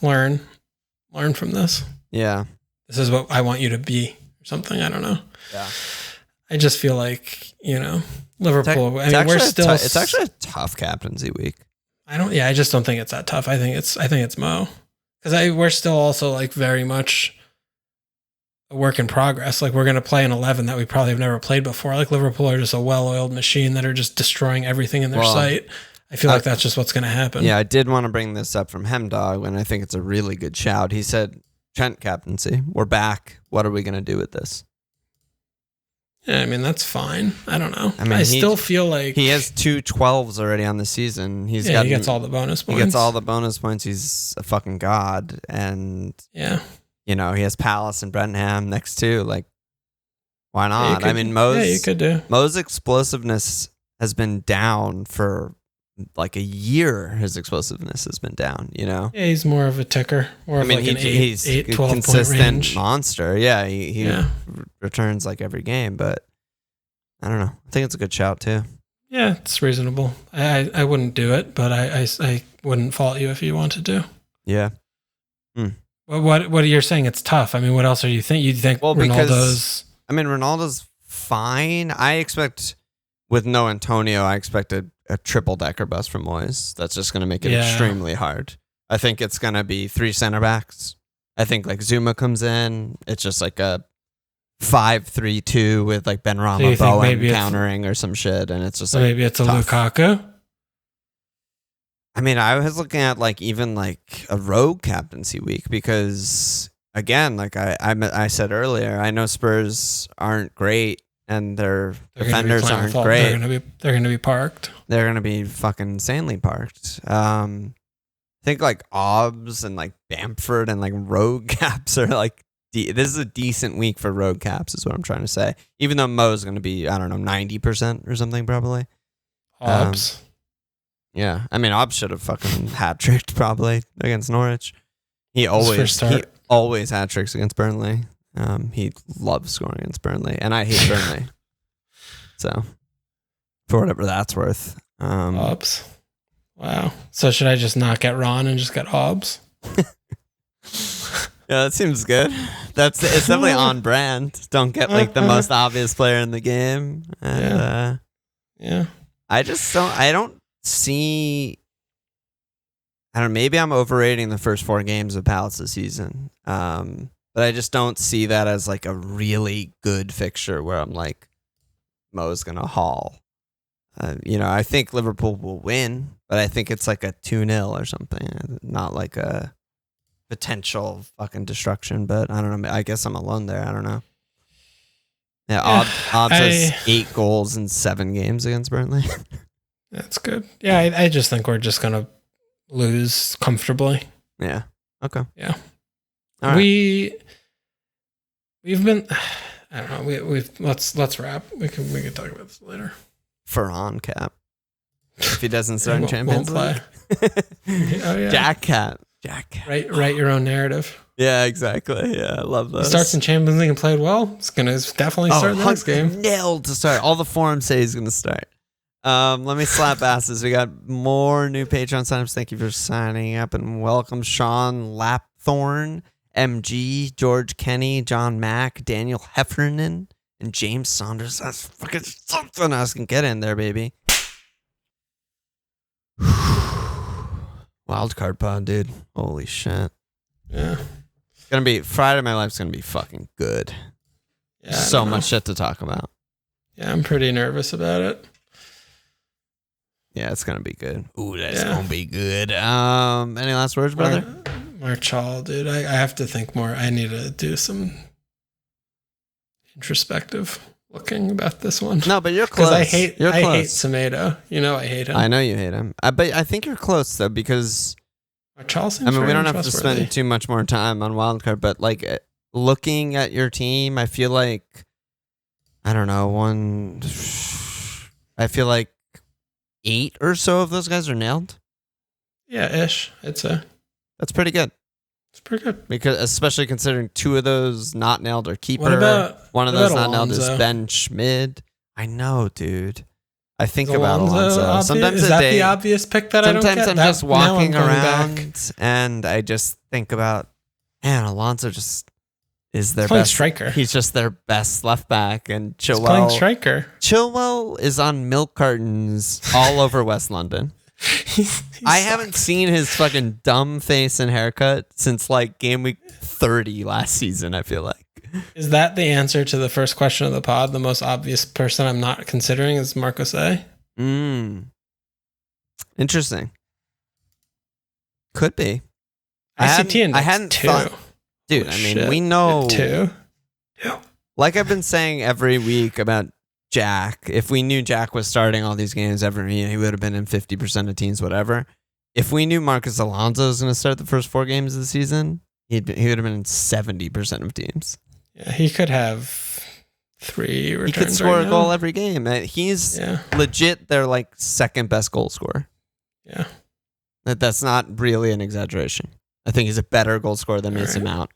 learn from this. Yeah. This is what I want you to be or something. I don't know. Yeah. I just feel like, Liverpool. It's actually a tough captaincy week. I just don't think it's that tough. I think it's Mo. Because we're still also like very much a work in progress. Like we're going to play an 11 that we probably have never played before. Like Liverpool are just a well-oiled machine that are just destroying everything in their sight. I feel like that's just what's going to happen. Yeah, I did want to bring this up from Hemdog, and I think it's a really good shout. He said, Trent captaincy, we're back. What are we going to do with this? Yeah, I mean, that's fine. I don't know. I still feel like he has 2 12s already on the season. He gets all the bonus points. He gets all the bonus points. He's a fucking god. And he has Palace and Brentham next to. Like, why not? Mo's explosiveness has been down for like a year. His explosiveness has been down, Yeah, he's more of a ticker. He's a 12 consistent point range monster. Yeah, he returns like every game, but I don't know. I think it's a good shout too. Yeah, it's reasonable. I wouldn't do it, but I wouldn't fault you if you wanted to. Yeah. What you're saying? It's tough. I mean, what else are you think? You think Ronaldo's? Ronaldo's fine. I expect with no Antonio, I expect a triple decker bus from Moyes. That's just going to make it extremely hard. I think it's going to be 3 center backs. I think like Zuma comes in. It's just like a 5-3-2 with like Ben Rama Bowen countering or some shit, and it's just like maybe it's a tough. Lukaku. I mean, I was looking at like even like a rogue captaincy week because again, like I said earlier, I know Spurs aren't great and their defenders aren't great. They're gonna be parked. They're gonna be fucking insanely parked. I think like Obbs and like Bamford and like rogue caps are like this is a decent week for rogue caps is what I'm trying to say. Even though Mo's gonna be 90% or something probably. Obbs. Yeah, I mean, Obbs should have fucking hat-tricked probably against Norwich. He always hat-tricks against Burnley. He loves scoring against Burnley, and I hate Burnley. So, for whatever that's worth. Obbs. Wow. So should I just not get Ron and just get Obbs? Yeah, that seems good. It's definitely on brand. Don't get like the most obvious player in the game. And, yeah. I don't see. I don't know. Maybe I'm overrating the first 4 games of Palace this season. But I just don't see that as like a really good fixture where I'm like, Mo's gonna haul. I think Liverpool will win, but I think it's like a 2-0 or something, not like a potential fucking destruction. But I don't know. I guess I'm alone there. I don't know. Yeah, Obbs has 8 goals in 7 games against Burnley. That's good. Yeah, I just think we're just gonna lose comfortably. Yeah. Okay. Yeah. All right. We've been. I don't know. Let's wrap. We can talk about this later. Ferran cap. If he doesn't start in Champions League. Oh yeah. Jack cap. Write your own narrative. Yeah, exactly. Yeah, I love those. He starts in Champions League and played well. It's gonna definitely start the next game. Nailed to start. All the forums say he's gonna start. Let me slap asses. We got more new Patreon signups. Thank you for signing up and welcome Sean Lapthorne MG, George Kenny, John Mack, Daniel Heffernan, and James Saunders. That's fucking something else can get in there, baby. Wildcard pod, dude. Holy shit. Yeah. It's gonna be Friday of my life's gonna be fucking good. Yeah. So much shit to talk about. Yeah, I'm pretty nervous about it. Yeah, it's gonna be good. Ooh, that's gonna be good. Any last words, brother? Marchal, dude. I have to think more. I need to do some introspective looking about this one. No, but you're close. Because I hate Semedo. You know I hate him. I know you hate him. But I think you're close though, because Marchal seems we don't have to trustworthy. spend too much more time on Wildcard, but like looking at your team, I feel like I don't know, I feel like 8 or so of those guys are nailed. Yeah, ish. I'd say. That's pretty good. It's pretty good. Because especially considering 2 of those not nailed are keeper. One of what those about not nailed is Alonso? bench mid. I know, dude. I think Is about Alonso. Sometimes is that the obvious pick that I don't get? Sometimes I'm just walking now I'm going around back. and I just think about, man, Alonso just is their Playing best striker. He's just their best left back, and He's playing Chilwell. striker. Chilwell is on milk cartons all over West London. I haven't seen his fucking dumb face and haircut since like game week 30 last season, I feel like. Is that the answer to the first question of the pod? The most obvious person I'm not considering is Marcos A. Interesting. Could be. ICT I hadn't 2. thought, dude. Holy I mean, shit. we know 2. Like I've been saying every week about Jack. If we knew Jack was starting all these games every week, he would have been in 50% of teams, whatever. If we knew Marcus Alonso was going to start the first 4 games of the season, he would have been in 70% of teams. Yeah, he could have 3 returns. He could score right a goal now. every game. He's Yeah. legit their like second best goal scorer. Yeah. That's not really an exaggeration. I think he's a better goal scorer than Mason Mount.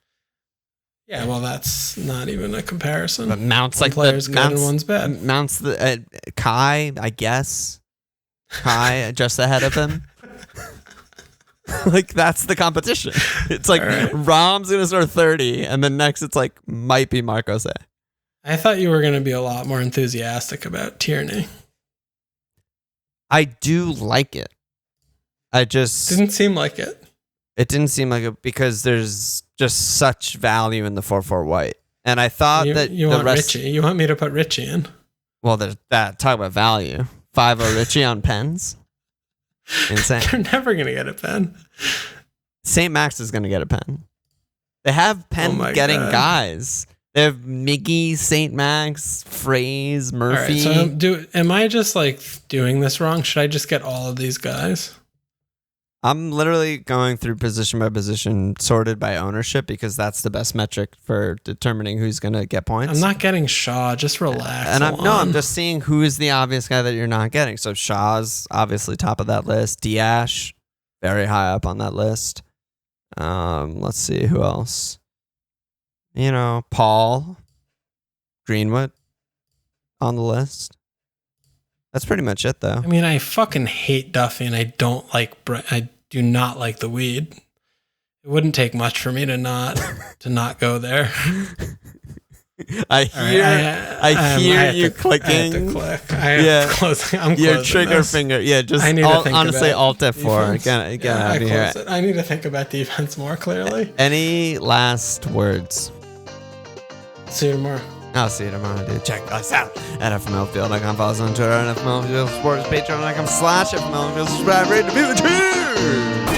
Yeah, well, that's not even a comparison. But Mount's One like player's good and one's bad. Mount's the Kai, I guess. Kai just ahead of him. Like that's the competition. It's like Rom's gonna score 30, and then next it's like might be Marcos A. I thought you were going to be a lot more enthusiastic about Tierney. I do like it. I just Didn't seem like it. It didn't seem like it because there's just such value in the 4-4 white, and I thought that you the want rest. Richie. You want me to put Richie in? Well, there's that. Talk about value. 5-0 Richie on pens. Insane. They're never going to get a pen. St. Max is going to get a pen. They have pen getting guys. They have Miggy, St. Max, Fraze, Murphy. All right, so am I just like doing this wrong? Should I just get all of these guys? I'm literally going through position by position, sorted by ownership, because that's the best metric for determining who's going to get points. I'm not getting Shaw. Just relax. And I'm just seeing who is the obvious guy that you're not getting. So Shaw's obviously top of that list. Diash, very high up on that list. Let's see who else. Paul Greenwood on the list. That's pretty much it, though. I mean, I fucking hate Duffy, and I do not like the weed. It wouldn't take much for me to not go there. I hear you clicking. I have to click. I'm closing your trigger this. finger. Yeah, just I need to think honestly, about Alt F4. Get out of here. I need to think about defense more clearly. Any last words? See you tomorrow. I'll see you tomorrow, dude. Check us out at FMLfield.com. Follow us on Twitter at FMLfield Sports, Patreon.com/FMLfield. Subscribe, rate, review, cheers!